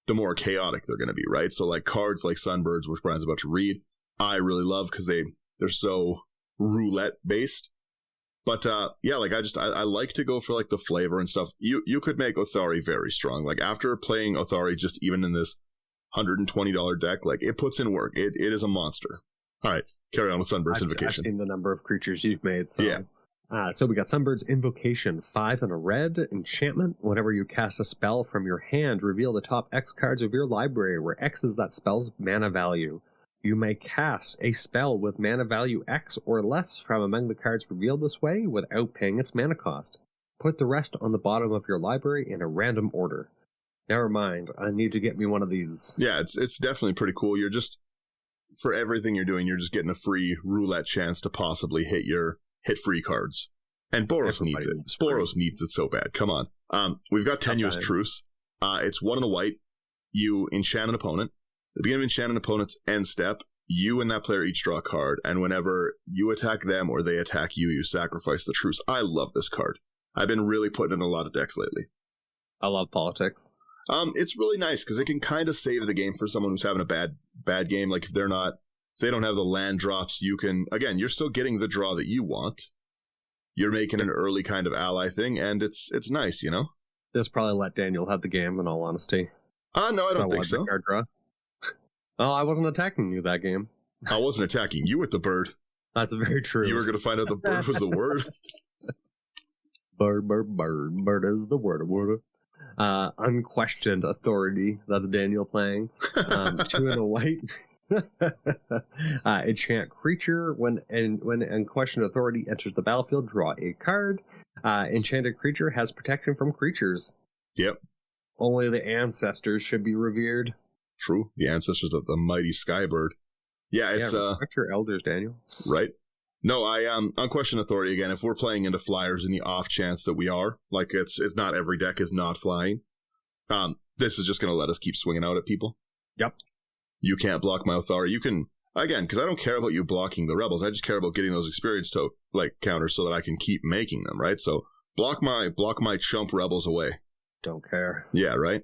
the more chaotic they're going to be, right? So like cards like Sunbirds, which Brian's about to read, I really love because they're so roulette based. But yeah, like I like to go for like the flavor and stuff. You could make Otharri very strong. Like after playing Otharri, just even in this $120 deck, like it puts in work. It is a monster. All right, carry on with Sunbird's Invocation. I've seen the number of creatures you've made. So. Yeah. So we got Sunbird's Invocation, 5 and a red enchantment. Whenever you cast a spell from your hand, reveal the top X cards of your library, where X is that spell's mana value. You may cast a spell with mana value X or less from among the cards revealed this way without paying its mana cost. Put the rest on the bottom of your library in a random order. Never mind, I need to get me one of these. Yeah, it's definitely pretty cool. You're just, for everything you're doing, you're just getting a free roulette chance to possibly hit free cards. And Boros needs it. Boros needs it so bad. Come on. We've got Tenuous Truce. It's 1 and a white. You enchant an opponent. At the beginning of enchant an opponent's end step, you and that player each draw a card, and whenever you attack them or they attack you, you sacrifice the truce. I love this card. I've been really putting in a lot of decks lately. I love politics. It's really nice because it can kind of save the game for someone who's having a bad game. Like if they don't have the land drops, you can, again, you're still getting the draw that you want. You're making an early kind of ally thing, and it's nice, you know? This probably let Daniel have the game, in all honesty. No, I don't think so. Card draw. Oh, I wasn't attacking you that game. I wasn't attacking you with the bird. That's very true. You were going to find out the bird was the word. Bird is the word. Unquestioned authority. That's Daniel playing. 2 and a white. Enchant creature. When unquestioned authority enters the battlefield, draw a card. Enchanted creature has protection from creatures. Yep. Only the ancestors should be revered. True. The ancestors of the mighty skybird. Yeah, it's respect your elders, Daniel. Right. No, unquestioned authority again. If we're playing into flyers in the off chance that we are, like it's not every deck is not flying. This is just going to let us keep swinging out at people. Yep. You can't block my Otharri. You can, again, because I don't care about you blocking the rebels. I just care about getting those experience counters so that I can keep making them. Right. So block my chump rebels away. Don't care. Yeah. Right.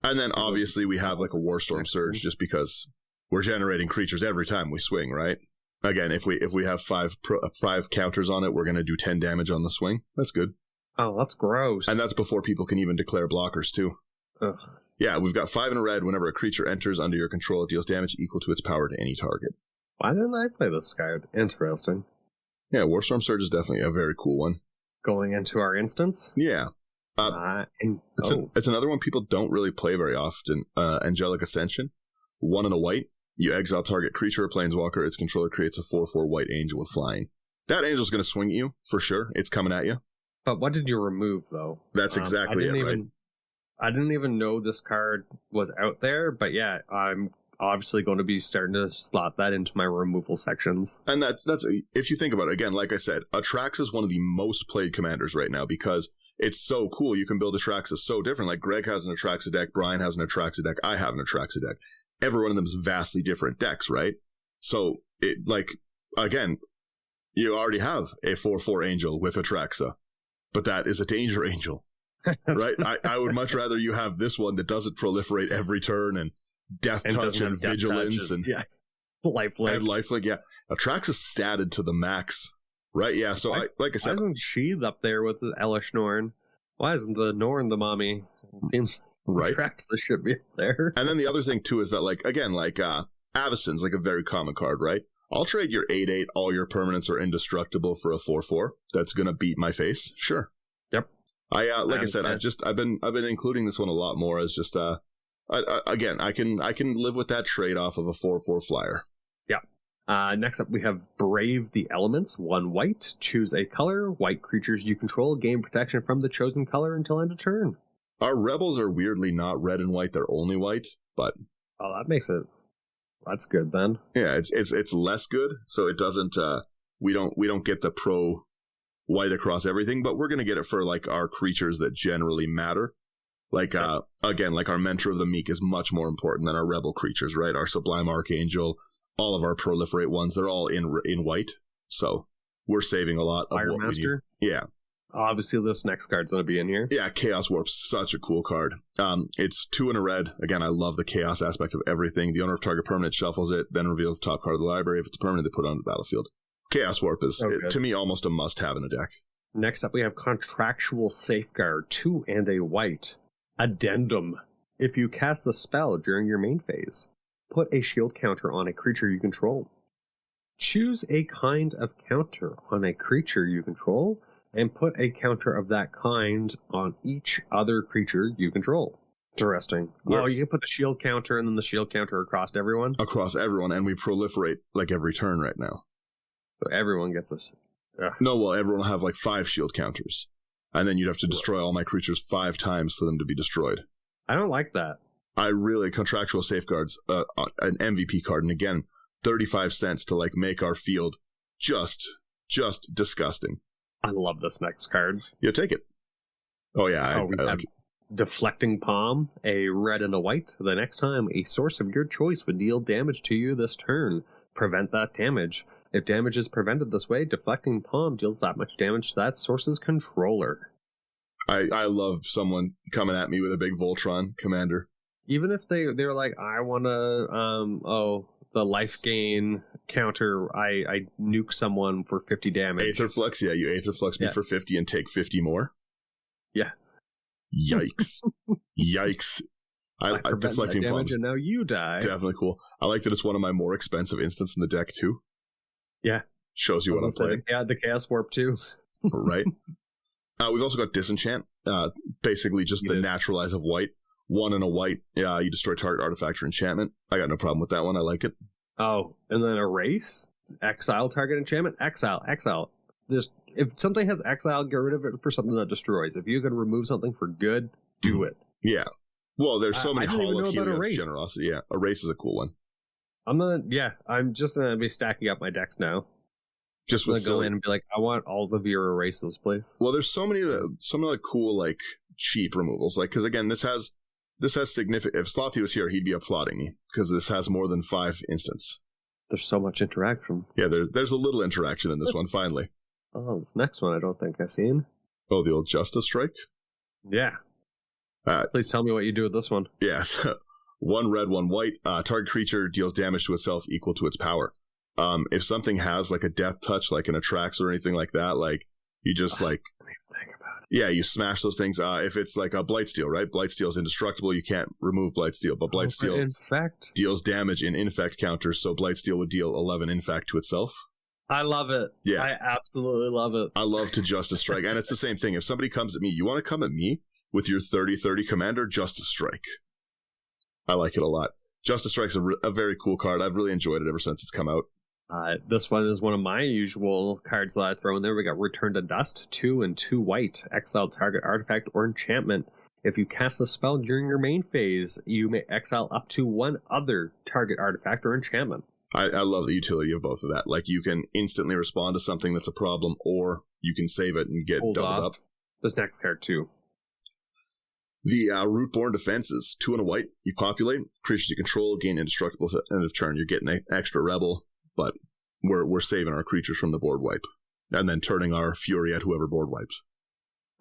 And then obviously we have like a Warstorm Surge just because we're generating creatures every time we swing, right? Again, if we have five counters on it, we're going to do 10 damage on the swing. That's good. Oh, that's gross. And that's before people can even declare blockers too. Ugh. Yeah, we've got 5 in a red. Whenever a creature enters under your control, it deals damage equal to its power to any target. Why didn't I play this card? Interesting. Yeah, Warstorm Surge is definitely a very cool one. Going into our instance? Yeah. It's another one people don't really play very often. Angelic Ascension. 1 and a white. You exile target creature or planeswalker. Its controller creates a 4/4 white angel with flying. That angel's going to swing at you, for sure. It's coming at you. But what did you remove, though? That's exactly right? I didn't even know this card was out there, but yeah, I'm obviously going to be starting to slot that into my removal sections. And that's if you think about it, again, like I said, Atraxa is one of the most played commanders right now because it's so cool. You can build Atraxa so different. Like Greg has an Atraxa deck, Brian has an Atraxa deck, I have an Atraxa deck. Every one of them is vastly different decks, right? So, again, you already have a 4/4 angel with Atraxa, but that is a danger angel, right? I would much rather you have this one that doesn't proliferate every turn and death touch and vigilance and lifelink. And lifelink, yeah. Atraxa's statted to the max, right? Yeah, so like I said... Why isn't Sheath up there with the Elish Norn? Why isn't the Norn the mommy? It seems... Right. Atraxa should be up there. And then the other thing, too, is that, Avacyn's like a very common card, right? I'll trade your 8/8, all your permanents are indestructible for a 4/4. That's going to beat my face. Sure. Yep. I said, I've been including this one a lot more as just, I can live with that trade-off of a 4/4 flyer. Yeah. Next up, we have Brave the Elements. 1 white. Choose a color. White creatures you control gain protection from the chosen color until end of turn. Our rebels are weirdly not red and white; they're only white. But that makes it. That's good then. Yeah, it's less good, so it doesn't. We don't get the pro white across everything, but we're gonna get it for like our creatures that generally matter. Like again, like our Mentor of the Meek is much more important than our rebel creatures, right? Our Sublime Archangel, all of our proliferate ones, they're all in white, so we're saving a lot of Fire what Master? we need. Yeah. Obviously, this next card's going to be in here. Yeah, Chaos Warp's such a cool card. It's 2 in a red. Again, I love the chaos aspect of everything. The owner of target permanent shuffles it, then reveals the top card of the library. If it's permanent, they put it on the battlefield. Chaos Warp is, to me, almost a must-have in a deck. Next up, we have Contractual Safeguard, 2 and a white. Addendum. If you cast the spell during your main phase, put a shield counter on a creature you control. Choose a kind of counter on a creature you control, and put a counter of that kind on each other creature you control. Interesting. Well, you can put the shield counter and then the shield counter across everyone? Across everyone, and we proliferate like every turn right now. So everyone gets a... No, well, everyone will have like 5 shield counters. And then you'd have to destroy all my creatures 5 times for them to be destroyed. I don't like that. Contractual Safeguards, an MVP card, and again, 35 cents to like make our field just disgusting. I love this next card. Yeah, take it. Oh, yeah. I like it. Deflecting Palm, a red and a white. The next time a source of your choice would deal damage to you this turn, prevent that damage. If damage is prevented this way, Deflecting Palm deals that much damage to that source's controller. I love someone coming at me with a big Voltron commander. Even if they're like, I want to, the life gain counter, I nuke someone for 50 damage. Aetherflux, yeah, you Aetherflux me for 50 and take 50 more. Yeah. Yikes. Yikes. I Deflecting damage and now you die. Definitely cool. I like that it's one of my more expensive instants in the deck too. Yeah. Shows you what I'm playing. Yeah, the Chaos Warp too. Right. We've also got Disenchant. Basically just the naturalize of white. 1 and a white. Yeah, you destroy target artifact or enchantment. I got no problem with that one. I like it. Oh, and then erase? Exile target enchantment? Exile. Just if something has exile, get rid of it for something that destroys. If you can remove something for good, do it. Yeah. Well, there's so many Hall of Helios Erase. generosity. Yeah, Erase is a cool one. I'm just gonna be stacking up my decks now. Just with go in and be like, I want all of your erases, please. Well, there's so many cool like cheap removals. Like, because again, this has significant. If Slothy was here, he'd be applauding me because this has more than 5 instants. There's so much interaction. Yeah, there's a little interaction in this one. Finally. Oh, this next one I don't think I've seen. Oh, the old Justice Strike. Yeah. Please tell me what you do with this one. Yes. 1 red, 1 white. Target creature deals damage to itself equal to its power. If something has like a death touch, like an Attrax or anything like that, like you just like think about it. Yeah, you smash those things. If it's like a Blightsteel, right? Blightsteel is indestructible. You can't remove Blightsteel, but Blightsteel deals damage in infect counters, so Blightsteel would deal 11 infect to itself. I love it. Yeah, I absolutely love it. I love to Justice Strike, and it's the same thing. If somebody comes at me, you want to come at me with your 30/30 commander, Justice Strike. I like it a lot. Justice Strike's a very cool card. I've really enjoyed it ever since it's come out. This one is one of my usual cards that I throw in there. We got Return to Dust, 2 and 2 white. Exile target artifact or enchantment. If you cast the spell during your main phase, you may exile up to 1 other target artifact or enchantment. I love the utility of both of that. Like, you can instantly respond to something that's a problem, or you can save it and get doubled up. This next card, too. The Rootborn Defenses, 2 and a white. You populate. Creatures you control gain indestructible at the end of turn. You're getting an extra rebel, but we're saving our creatures from the board wipe. And then turning our fury at whoever board wipes.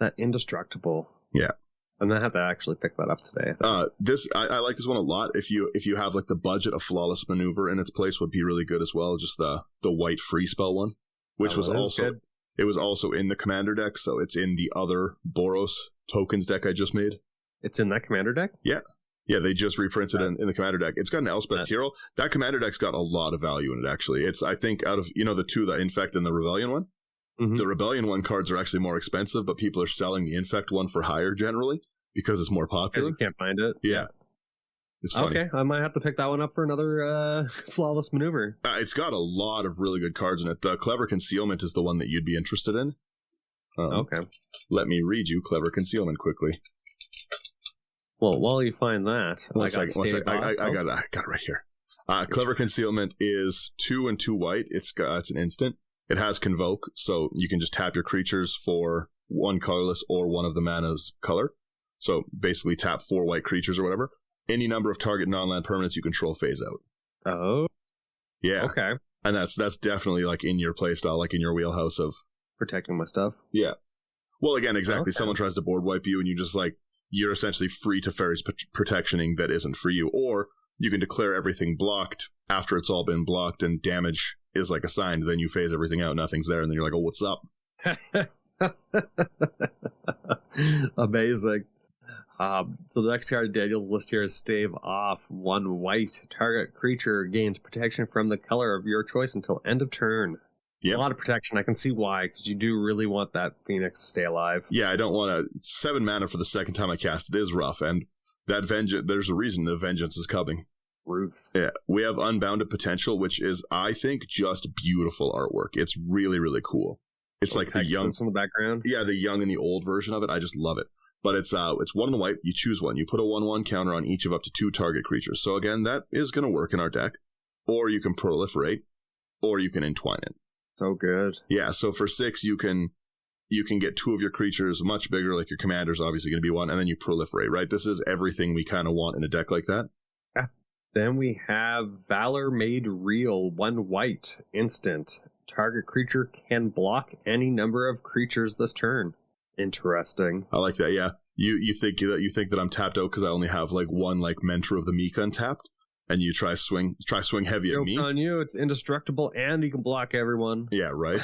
That indestructible. Yeah. I'm going to have to actually pick that up today. I like this one a lot. If you have like the budget, of Flawless Maneuver in its place would be really good as well. Just the white free spell one, which was also in the commander deck, so it's in the other Boros tokens deck I just made. It's in that commander deck? Yeah. Yeah, they just reprinted it in the commander deck. It's got an Elspeth Tyrell. That commander deck's got a lot of value in it, actually. It's, I think, out of, the 2, the Infect and the Rebellion one, the Rebellion one cards are actually more expensive, but people are selling the Infect one for higher generally because it's more popular. Because you can't find it. Yeah. It's funny. Okay, I might have to pick that one up for another Flawless Maneuver. It's got a lot of really good cards in it. Clever Concealment is the one that you'd be interested in. Okay. Let me read you Clever Concealment quickly. Well, while you find that, I got it right here. Clever Concealment is 2 and 2 white. It's an instant. It has Convoke, so you can just tap your creatures for 1 colorless or 1 of the mana's color. So basically tap 4 white creatures or whatever. Any number of target non-land permanents you control phase out. Oh. Yeah. Okay. And that's definitely like in your playstyle, like in your wheelhouse of protecting my stuff. Yeah. Well, again, exactly. Okay. Someone tries to board wipe you and you just like, you're essentially free to Fairy's protectioning that isn't for you. Or you can declare everything blocked after it's all been blocked and damage is like assigned. Then you phase everything out, nothing's there, and then you're like, oh, what's up? Amazing. So the next card on Daniel's list here is Stave Off. 1 white. Target creature gains protection from the color of your choice until end of turn. Yep. A lot of protection. I can see why, because you do really want that Phoenix to stay alive. Yeah, I don't want to. 7 mana for the second time I cast it is rough, and that vengeance. There's a reason the vengeance is coming. Ruth. Yeah, we have Unbounded Potential, which is, I think, just beautiful artwork. It's really, really cool. It's like the young in the background. Yeah, the young and the old version of it. I just love it. But it's 1 and a white. You choose one. You put a 1/1 counter on each of up to 2 target creatures. So again, that is going to work in our deck. Or you can proliferate, or you can entwine it. So good. Yeah, so for 6, you can you can get 2 of your creatures much bigger, like your commander's obviously going to be one, and then you proliferate, right? This is everything we kind of want in a deck like that. Yeah. Then we have Valor Made Real, 1 white, instant. Target creature can block any number of creatures this turn. Interesting. I like that, yeah. You think that I'm tapped out because I only have like 1 like Mentor of the Meek untapped, and you try swing heavy at me. On you, it's indestructible, and you can block everyone. Yeah, right.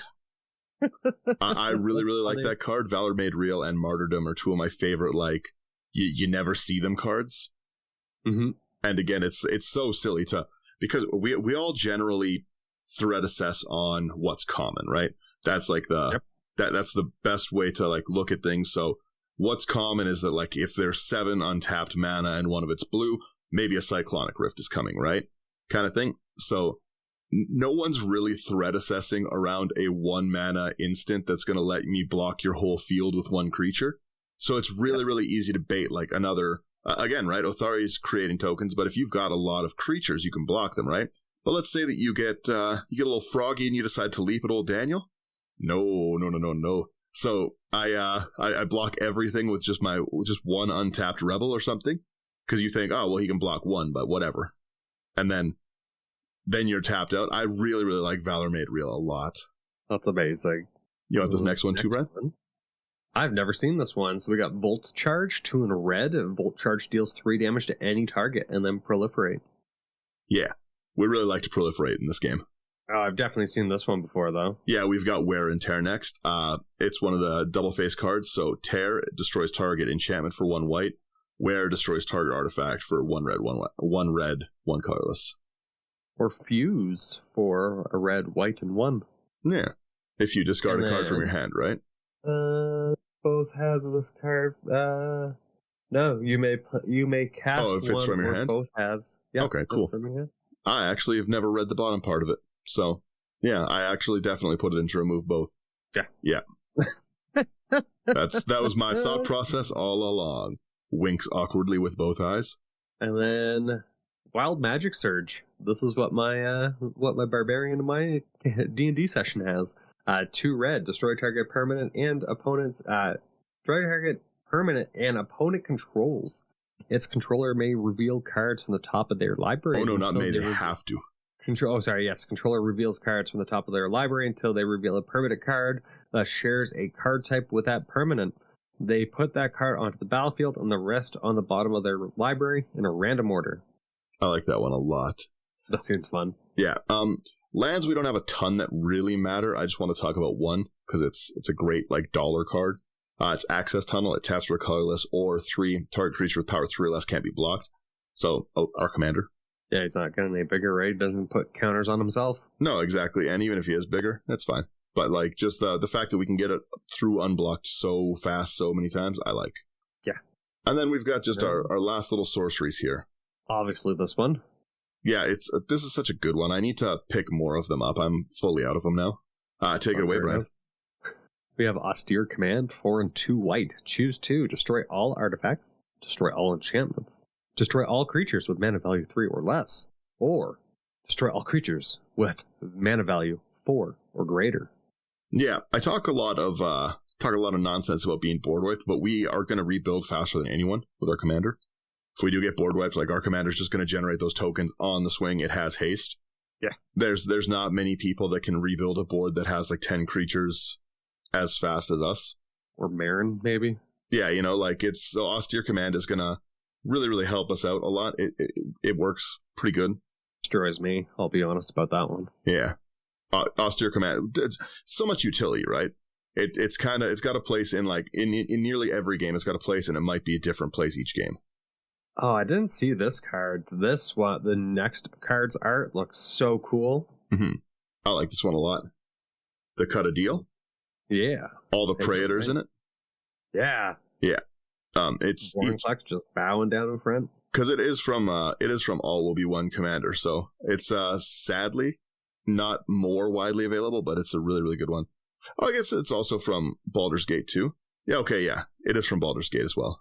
I really like that card. Valor Made Real and Martyrdom are 2 of my favorite, like, you never see them cards. Mm-hmm. And again, it's so silly because we all generally threat assess on what's common, right? That's like that's the best way to like look at things. So what's common is that like if there's 7 untapped mana and one of it's blue, maybe a Cyclonic Rift is coming, right? Kind of thing. So no one's really threat assessing around a 1 mana instant that's going to let me block your whole field with 1 creature. So it's really easy to bait like another, again, right? Otharri is creating tokens, but if you've got a lot of creatures, you can block them, right? But let's say that you get a little froggy and you decide to leap at old Daniel. No. So I block everything with just 1 untapped rebel or something, because you think, oh well, he can block 1, but whatever, and then you're tapped out. I really like Valor Made Real a lot. That's amazing. You want this next one too, Brian? I've never seen this one. So we got Volt Charge, 2 in red. Volt Charge deals 3 damage to any target and then proliferate. Yeah, we really like to proliferate in this game. Oh, I've definitely seen this one before, though. Yeah, we've got Wear and Tear next. It's one of the double face cards. So Tear destroys target enchantment for 1 white. Wear destroys target artifact for 1 red, 1 red, 1 colorless. Or Fuse for a red, white, and 1. Yeah, if you discard a card from your hand, right? Both halves of this card. No, you may cast if it's from your hand? Both halves. Yep, okay, cool. I actually have never read the bottom part of it, so yeah, I actually definitely put it in to remove both. Yeah. That was my thought process all along. Winks awkwardly with both eyes. And then Wild Magic Surge. This is what my barbarian in my D&D session has. 2 red, destroy target permanent and opponent's destroy target permanent and opponent controls. Its controller may reveal cards from the top of their library. Oh no, not may, they have to. Controller reveals cards from the top of their library until they reveal a permanent card that shares a card type with that permanent. They put that card onto the battlefield and the rest on the bottom of their library in a random order. I like that one a lot. That seems fun. Yeah. Lands, we don't have a ton that really matter. I just want to talk about 1 because it's a great like dollar card. It's Access Tunnel. It taps for a colorless or 3 target creature with power 3 or less can't be blocked. So our commander. Yeah, he's not getting any bigger, right? He doesn't put counters on himself. No, exactly. And even if he is bigger, that's fine. But like just the fact that we can get it through unblocked so fast, so many times, I like. Yeah. And then we've got just our last little sorceries here. Obviously, this one. Yeah, this is such a good one. I need to pick more of them up. I'm fully out of them now. Take it away, Brian. We have Austere Command, 4 and 2 white. Choose 2. Destroy all artifacts. Destroy all enchantments. Destroy all creatures with mana value 3 or less. Or destroy all creatures with mana value 4 or greater. Yeah, I talk a lot of nonsense about being board wiped, but we are going to rebuild faster than anyone with our commander. If we do get board wipes, like our commander's just going to generate those tokens on the swing. It has haste. Yeah. There's not many people that can rebuild a board that has like 10 creatures as fast as us. Or Marin, maybe. Yeah, so Austere Command is going to really help us out a lot. It works pretty good. Destroys me. I'll be honest about that one. Yeah. Austere Command, it's so much utility, right? It's got a place in like in nearly every game. It's got a place, and it might be a different place each game. Oh, I didn't see this card. This one, the next card's art looks so cool. Mm-hmm. I like this one a lot. The Cut a Deal. Yeah. All the Praetors in it. Yeah. Yeah. It's Flex just bowing down in front. Because it is from All Will Be One Commander, so it's sadly not more widely available, but it's a really good one. Oh, I guess it's also from Baldur's Gate too. Yeah, okay, yeah, it is from Baldur's Gate as well.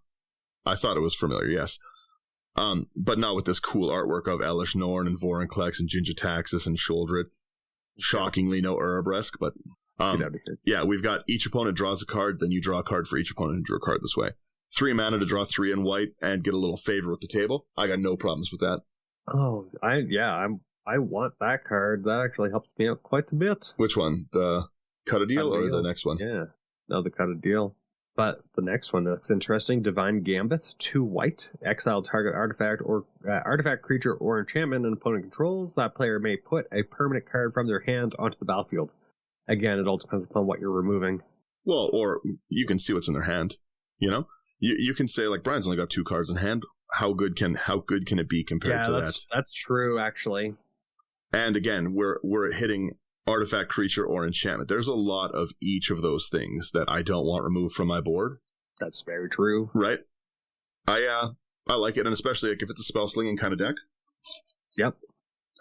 I thought it was familiar, yes. But not with this cool artwork of Elish Norn and Vorinclex and Jin-Gitaxias and Sheoldred. Shockingly no Urabresk, but Get out of here. Yeah, we've got each opponent draws a card, then you draw a card for each opponent who drew a card this way. 3 mana to draw 3 in white and get a little favor with the table. I got no problems with that. Oh, I want that card. That actually helps me out quite a bit. Which one? The cut a deal or the next one? Yeah, no, the cut a deal. But the next one looks interesting. Divine Gambit, 2 white. Exile target artifact or artifact, creature, or enchantment an opponent controls. That player may put a permanent card from their hand onto the battlefield. Again, it all depends upon what you're removing. Well, or you can see what's in their hand. You know, you can say like Brian's only got 2 cards in hand. How good can it be compared to that? That's true, actually. And again, we're hitting artifact, creature, or enchantment. There's a lot of each of those things that I don't want removed from my board. That's very true. Right? I like it, and especially like if it's a spell slinging kind of deck. Yep.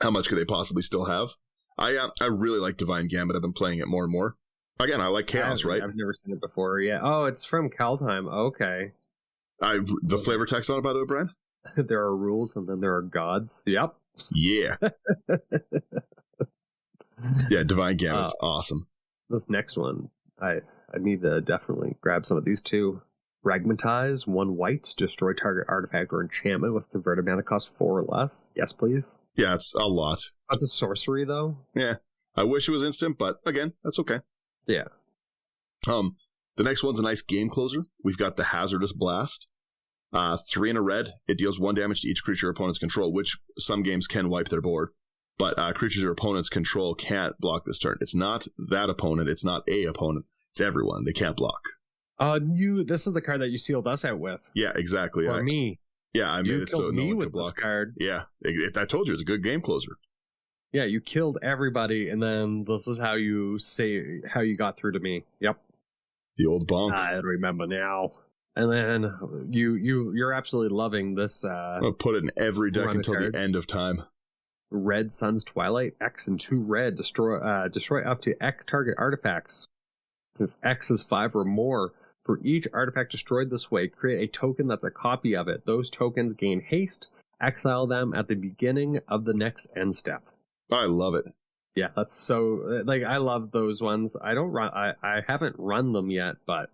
How much could they possibly still have? I really like Divine Gambit. I've been playing it more and more. Again, I like Chaos, right? I've never seen it before. Yeah. Oh, it's from Kaldheim. Okay. The flavor text on it, by the way, Brian? There are rules, and then there are gods. Yep. Yeah. Yeah, Divine Gambit's awesome. This next one, I need to definitely grab some of these too. Fragmentize, 1 white, destroy target artifact or enchantment with converted mana cost 4 or less. Yes, please. Yeah, it's a lot. That's a sorcery, though. Yeah. I wish it was instant, but again, that's okay. Yeah. The next one's a nice game closer. We've got the Hazardous Blast. 3 and a red. It deals 1 damage to each creature opponents control, which some games can wipe their board. But creatures your opponents control can't block this turn. It's not that opponent. It's not a opponent. It's everyone. They can't block. This is the card that you sealed us out with. Yeah, exactly. Or me. Yeah, I made it so no one with could block. This card. Yeah, I told you it's a good game closer. Yeah, you killed everybody, and then this is how you got through to me. Yep. The old bonk. I remember now. And then you're absolutely loving this. I'll put it in every deck until the end of time. Red Sun's Twilight, X and 2 red, destroy up to X target artifacts. If X is 5 or more, for each artifact destroyed this way, create a token that's a copy of it. Those tokens gain haste. Exile them at the beginning of the next end step. I love it. Yeah, that's so I love those ones. I haven't run them yet, but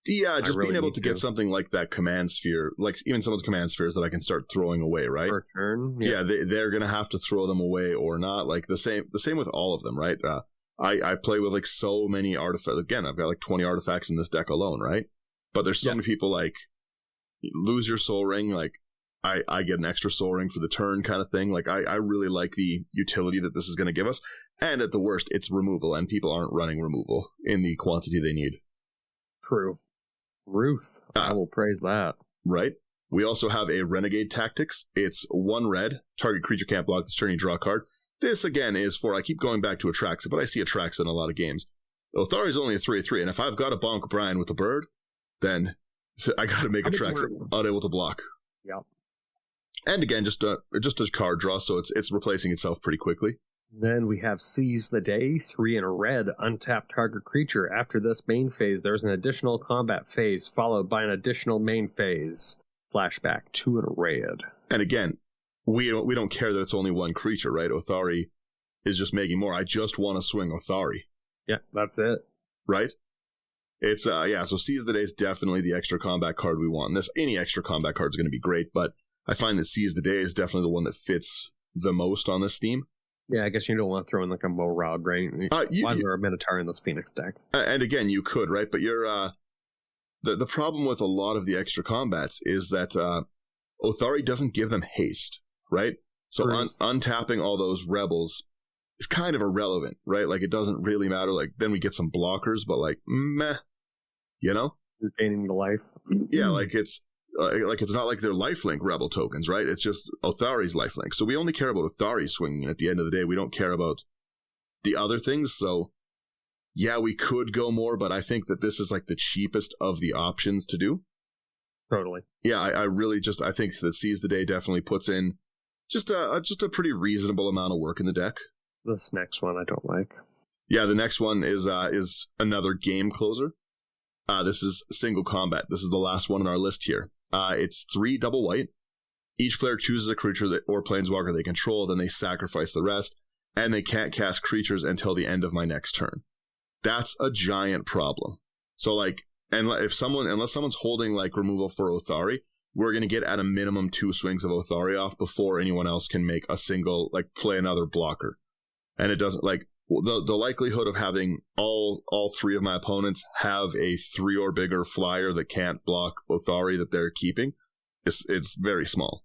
just being able to get something like that command sphere, like even some of the command spheres that I can start throwing away, right? Per turn. Yeah, they're gonna have to throw them away or not. Like the same with all of them, right? I play with like so many artifacts. Again, I've got like 20 artifacts in this deck alone, right? But there's so many people like lose your soul ring, like I get an extra soul ring for the turn kind of thing. Like I really like the utility that this is going to give us. And at the worst, it's removal, and people aren't running removal in the quantity they need. True. Ruth, I will praise that. Right. We also have a Renegade Tactics. It's 1 red. Target creature can't block this turn. You draw a card. This, again, is for, I keep going back to Atraxa, but I see Atraxa in a lot of games. Otharri's only a 3/3, and if I've got to bonk Brian with a bird, then I got to make Atraxa unable to block. Yep. And again, just a card draw, so it's replacing itself pretty quickly. Then we have Seize the Day, 3 and a red, untap target creature. After this main phase, there's an additional combat phase, followed by an additional main phase. Flashback, 2 and a red. And again, we don't care that it's only 1 creature, right? Otharri is just making more. I just want to swing Otharri. Yeah, that's it. Right? It's, so Seize the Day is definitely the extra combat card we want. Any extra combat card is going to be great, but I find that Seize the Day is definitely the one that fits the most on this theme. Yeah, I guess you don't want to throw in like a Morog, right? Why is there a Minotaur in this Phoenix deck? And again, you could, right? But you're the problem with a lot of the extra combats is that Otharri doesn't give them haste, right? So untapping all those rebels is kind of irrelevant, right? Like it doesn't really matter. Like then we get some blockers, but like meh, you know? You're gaining the life. Yeah, like it's not like they're lifelink rebel tokens, right? It's just Otharri's lifelink. So we only care about Otharri swinging. At the end of the day, we don't care about the other things. So yeah, we could go more, but I think that this is like the cheapest of the options to do. Totally. Yeah, I really I think that Seize the Day definitely puts in just a pretty reasonable amount of work in the deck. This next one I don't like. Yeah, the next one is another game closer. This is single combat. This is the last one on our list here. It's 3 double white. Each player chooses a creature or planeswalker they control, then they sacrifice the rest, and they can't cast creatures until the end of my next turn. that's a giant problem. So like, and unless someone's holding like removal for Otharri, we're going to get at a minimum 2 swings of Otharri off before anyone else can make a single, like, play another blocker. And it doesn't, like, the likelihood of having all 3 of my opponents have a 3 or bigger flyer that can't block Otharri that they're keeping, it's very small.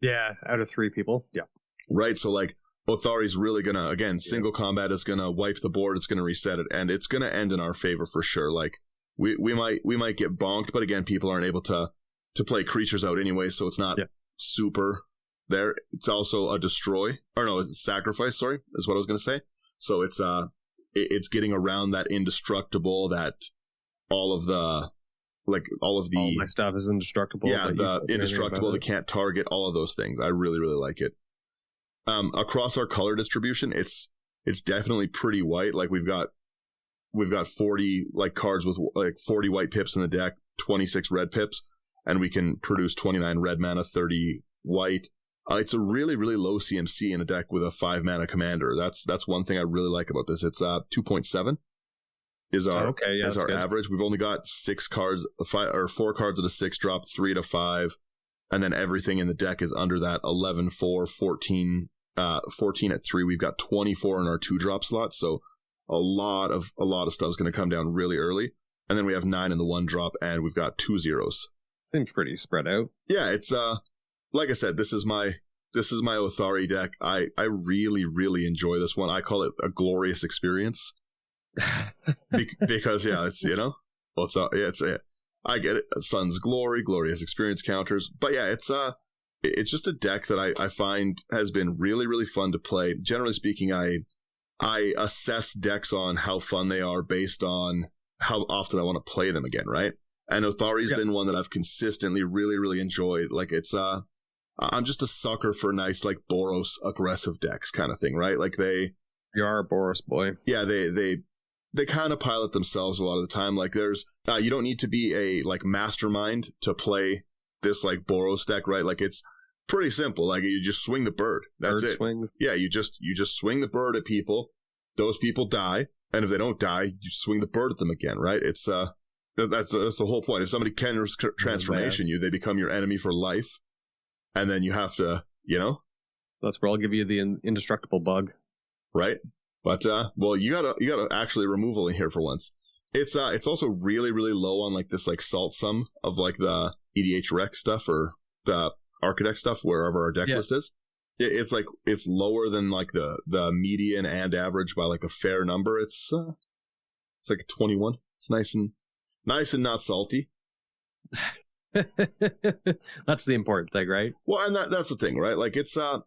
Yeah, out of 3 people. Yeah. Right, so like, Otharri's really going to, again, single combat is going to wipe the board, it's going to reset it, and it's going to end in our favor for sure. Like, we might get bonked, but again, people aren't able to play creatures out anyway, so it's not super there. It's also a destroy, or no, it's a sacrifice, sorry, is what I was going to say. So it's getting around that indestructible, that all my stuff is indestructible. Yeah, the indestructible that can't target, all of those things. I really, really like it. Across our color distribution, it's definitely pretty white. Like we've got 40 like cards with like 40 white pips in the deck, 26 red pips. And we can produce 29 red mana, 30 white. It's a really, really low CMC in a deck with a 5 mana commander. That's one thing I really like about this. It's 2.7 is our average. We've only got 6 cards, 4 cards at a 6 drop, 3 to 5, and then everything in the deck is under that 11, 4, 14, 14 at 3. We've got 24 in our 2 drop slot, so a lot of stuff is going to come down really early. And then we have 9 in the 1 drop, and we've got 2 zeros. Seems pretty spread out. Yeah, it's like I said, this is my Otharri deck. I really, really enjoy this one. I call it a glorious experience. Because it's, you know, I get it. Sun's Glory, glorious experience counters. But yeah, it's just a deck that I find has been really, really fun to play. Generally speaking, I assess decks on how fun they are based on how often I want to play them again, right? And Otharri's been one that I've consistently really, really enjoyed. Like I'm just a sucker for nice, like, Boros aggressive decks kind of thing, right? Like you are a Boros boy. Yeah, they kind of pilot themselves a lot of the time. Like there's, you don't need to be a like mastermind to play this like Boros deck, right? Like it's pretty simple. Like you just swing the bird. That's it. Swings. Yeah, you just swing the bird at people. Those people die, and if they don't die, you swing the bird at them again, right? It's that's the whole point. If somebody can transformation you, they become your enemy for life, and then you have to, you know. That's where I'll give you the indestructible bug, right? But well, you gotta actually removal in here for once. It's also really, really low on like this like salt sum of like the EDH rec stuff or the Architect stuff wherever our deck list is. It's like it's lower than like the median and average by like a fair number. It's like a 21. It's nice and not salty. That's the important thing, right? Well, and that's the thing, right? Like it's I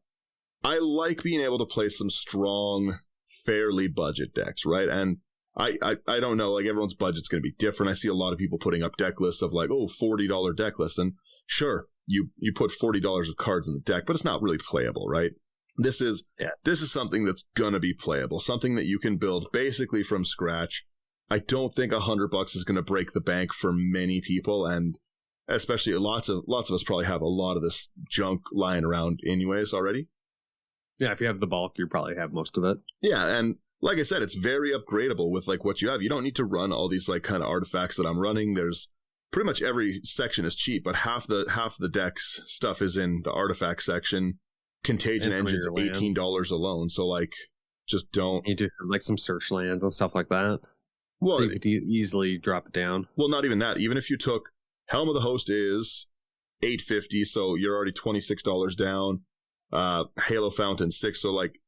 like being able to play some strong, fairly budget decks, right? And I don't know, like everyone's budget's going to be different. I see a lot of people putting up deck lists of like, $40 deck list, and sure, you put $40 of cards in the deck, but it's not really playable, right? This is something that's going to be playable, something that you can build basically from scratch. I don't think $100 is going to break the bank for many people, and especially lots of us probably have a lot of this junk lying around anyways already. Yeah, if you have the bulk, you probably have most of it. Yeah, and like I said, it's very upgradable with like what you have. You don't need to run all these like kind of artifacts that I'm running. There's pretty much every section is cheap, but half the deck's stuff is in the artifact section. Contagion Engine's $18 alone, so like just don't. You do like some search lands and stuff like that. Well, you could easily drop it down. Well, not even that. Even if you took Helm of the Host is $8.50, so you're already $26 down. Halo Fountain $6, so like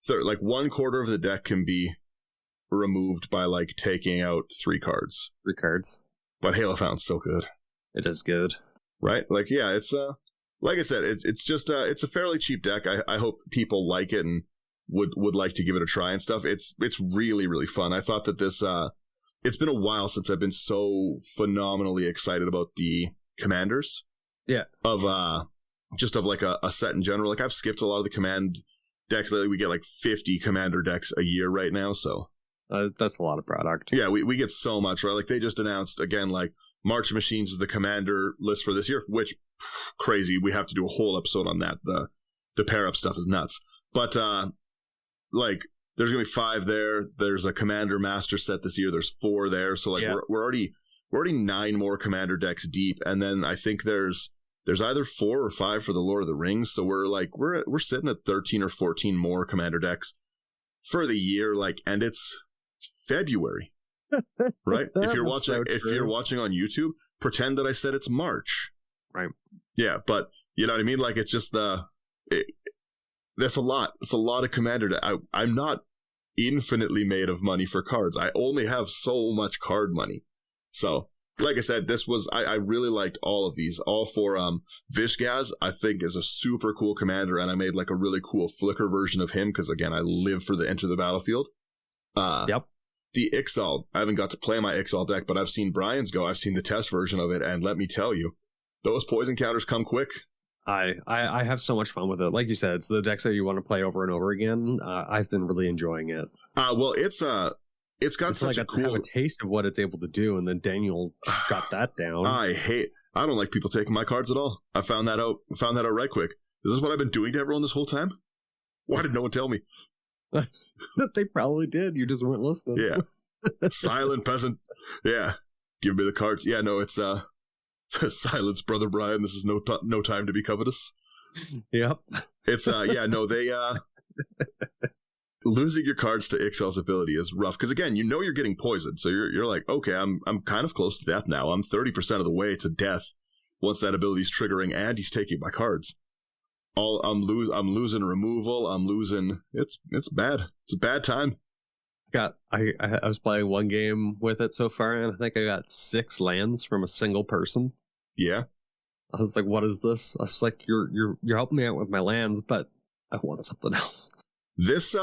like 1/4 of the deck can be removed by like taking out 3 cards. 3 cards. But Halo Fountain's so good. It is good, right? Like yeah, it's like I said, it's just it's a fairly cheap deck. I hope people like it and would like to give it a try and stuff. It's really, really fun. I thought that this it's been a while since I've been so phenomenally excited about the commanders. Yeah. Of just of like a set in general. Like I've skipped a lot of the command decks lately. We get like 50 commander decks a year right now, so that's a lot of product. Yeah, we get so much, right? Like they just announced again, like March of Machines is the commander list for this year, which crazy. We have to do a whole episode on that. The pair up stuff is nuts. But like there's gonna be 5 there. There's a Commander Master set this year. There's 4 there. So like we're already 9 more Commander decks deep, and then I think there's either 4 or 5 for the Lord of the Rings. So we're sitting at 13 or 14 more Commander decks for the year. Like, and it's February, right? If you're watching on YouTube, pretend that I said it's March, right? Yeah, but you know what I mean. Like, it's just that's a lot. It's a lot of Commander. I'm not infinitely made of money for cards. I only have so much card money. So, like I said, I really liked all of these. All 4. Vishgaz, I think, is a super cool commander, and I made like a really cool Flicker version of him because, again, I live for the Enter the Battlefield. Yep. The Ixal, I haven't got to play my Ixal deck, but I've seen Brian's go. I've seen the test version of it, and let me tell you, those poison counters come quick. I have so much fun with it. Like you said, it's the decks that you want to play over and over again. I've been really enjoying it. Well, it's got such a cool... have a taste of what it's able to do, and then Daniel shot that down. I don't like people taking my cards at all. I found that out right quick. Is this what I've been doing to everyone this whole time? Why did no one tell me? They probably did. You just weren't listening. Yeah. Silent peasant. Yeah. Give me the cards. Yeah, no, it's silence, Brother Brian. This is no time to be covetous. Yep. It's they losing your cards to Ixal's ability is rough because, again, you're getting poisoned, so you're like, okay, I'm kind of close to death now. I'm 30% of the way to death once that ability's triggering, and he's taking my cards. I'm losing removal. I'm losing. It's bad. It's a bad time. I was playing one game with it so far, and I think I got 6 lands from a single person. Yeah. I was like, what is this? I was like, you're helping me out with my lands, but I want something else. This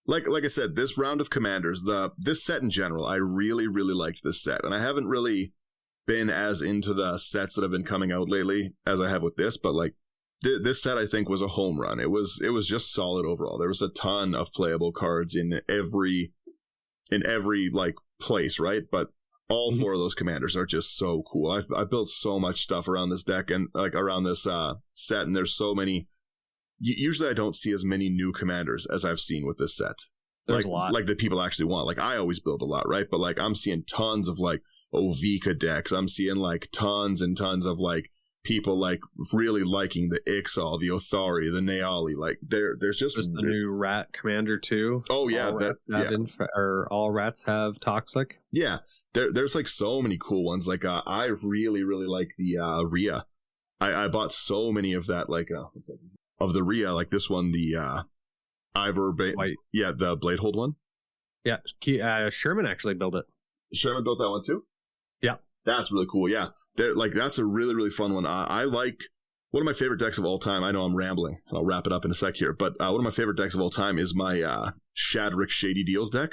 like I said, this round of Commanders, this set in general, I really, really liked this set, and I haven't really been as into the sets that have been coming out lately as I have with this, but like this set I think was a home run. It was just solid overall. There was a ton of playable cards in every like place, right? But all 4 of those commanders are just so cool. I've built so much stuff around this deck and like around this set, and there's so many. Usually I don't see as many new commanders as I've seen with this set. There's a lot. Like that people actually want. Like, I always build a lot, right? But like I'm seeing tons of like Ovika decks. I'm seeing like tons and tons of like people like really liking the Ixal, the Othari, the Neali. Like there's just the new rat commander too. Oh yeah, all rats have toxic. Yeah, there's like so many cool ones. Like I really like the Rhea. I bought so many of that. Like of the Rhea, like this one, the Ivor, the Bladehold one. Yeah, Sherman actually built it. Sherman built that one too. Yeah, that's really cool. Yeah, that's a really, really fun one. I like one of my favorite decks of all time. I know I'm rambling, and I'll wrap it up in a sec here, but one of my favorite decks of all time is my Shadrick Shady Deals deck.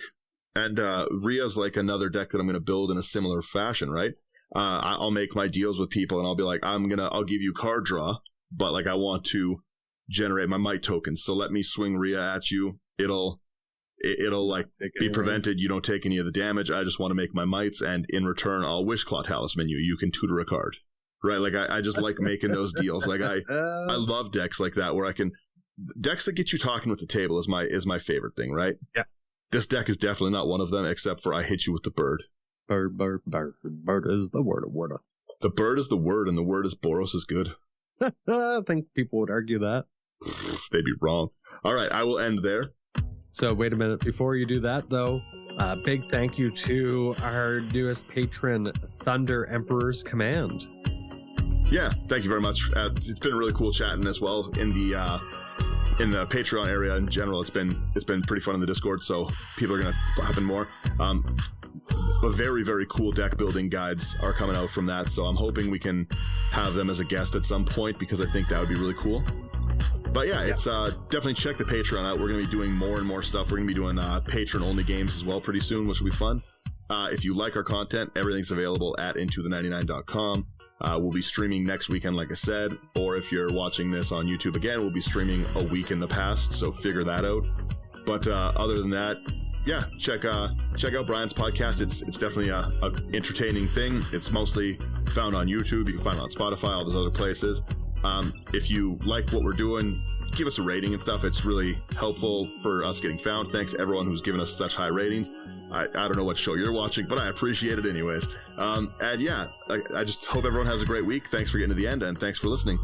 And Rhea's like another deck that I'm going to build in a similar fashion, right? I'll make my deals with people, and I'll be like, I'll give you card draw, but like I want to generate my might tokens, so let me swing Rhea at you. It'll like be prevented. You don't take any of the damage. I just want to make my mites, and in return, I'll Wishclaw Talisman you. You can tutor a card, right? Like I just like making those deals. Like I love decks like that where decks that get you talking with the table is my favorite thing, right? Yeah. This deck is definitely not one of them, except for I hit you with the bird. Bird is the word of word. The bird is the word, and the word is Boros is good. I think people would argue that. They'd be wrong. All right, I will end there. So wait a minute. Before you do that, though, big thank you to our newest patron, Thunder Emperor's Command. Yeah, thank you very much. It's been really cool chatting as well in the Patreon area in general. It's been pretty fun in the Discord, so people are gonna hop in more. Very, very cool deck building guides are coming out from that, so I'm hoping we can have them as a guest at some point, because I think that would be really cool. But yeah, it's definitely check the Patreon out. We're going to be doing more and more stuff. We're going to be doing patron-only games as well pretty soon, which will be fun. If you like our content, everything's available at intotheninety9.com. We'll be streaming next weekend, like I said, or if you're watching this on YouTube again, we'll be streaming a week in the past, so figure that out. But other than that, yeah, check out Brian's podcast. It's definitely a entertaining thing. It's mostly found on YouTube. You can find it on Spotify, all those other places. If you like what we're doing, give us a rating and stuff. It's really helpful for us getting found. Thanks to everyone who's given us such high ratings. I don't know what show you're watching, but I appreciate it anyways. And yeah, I just hope everyone has a great week. Thanks for getting to the end, and thanks for listening.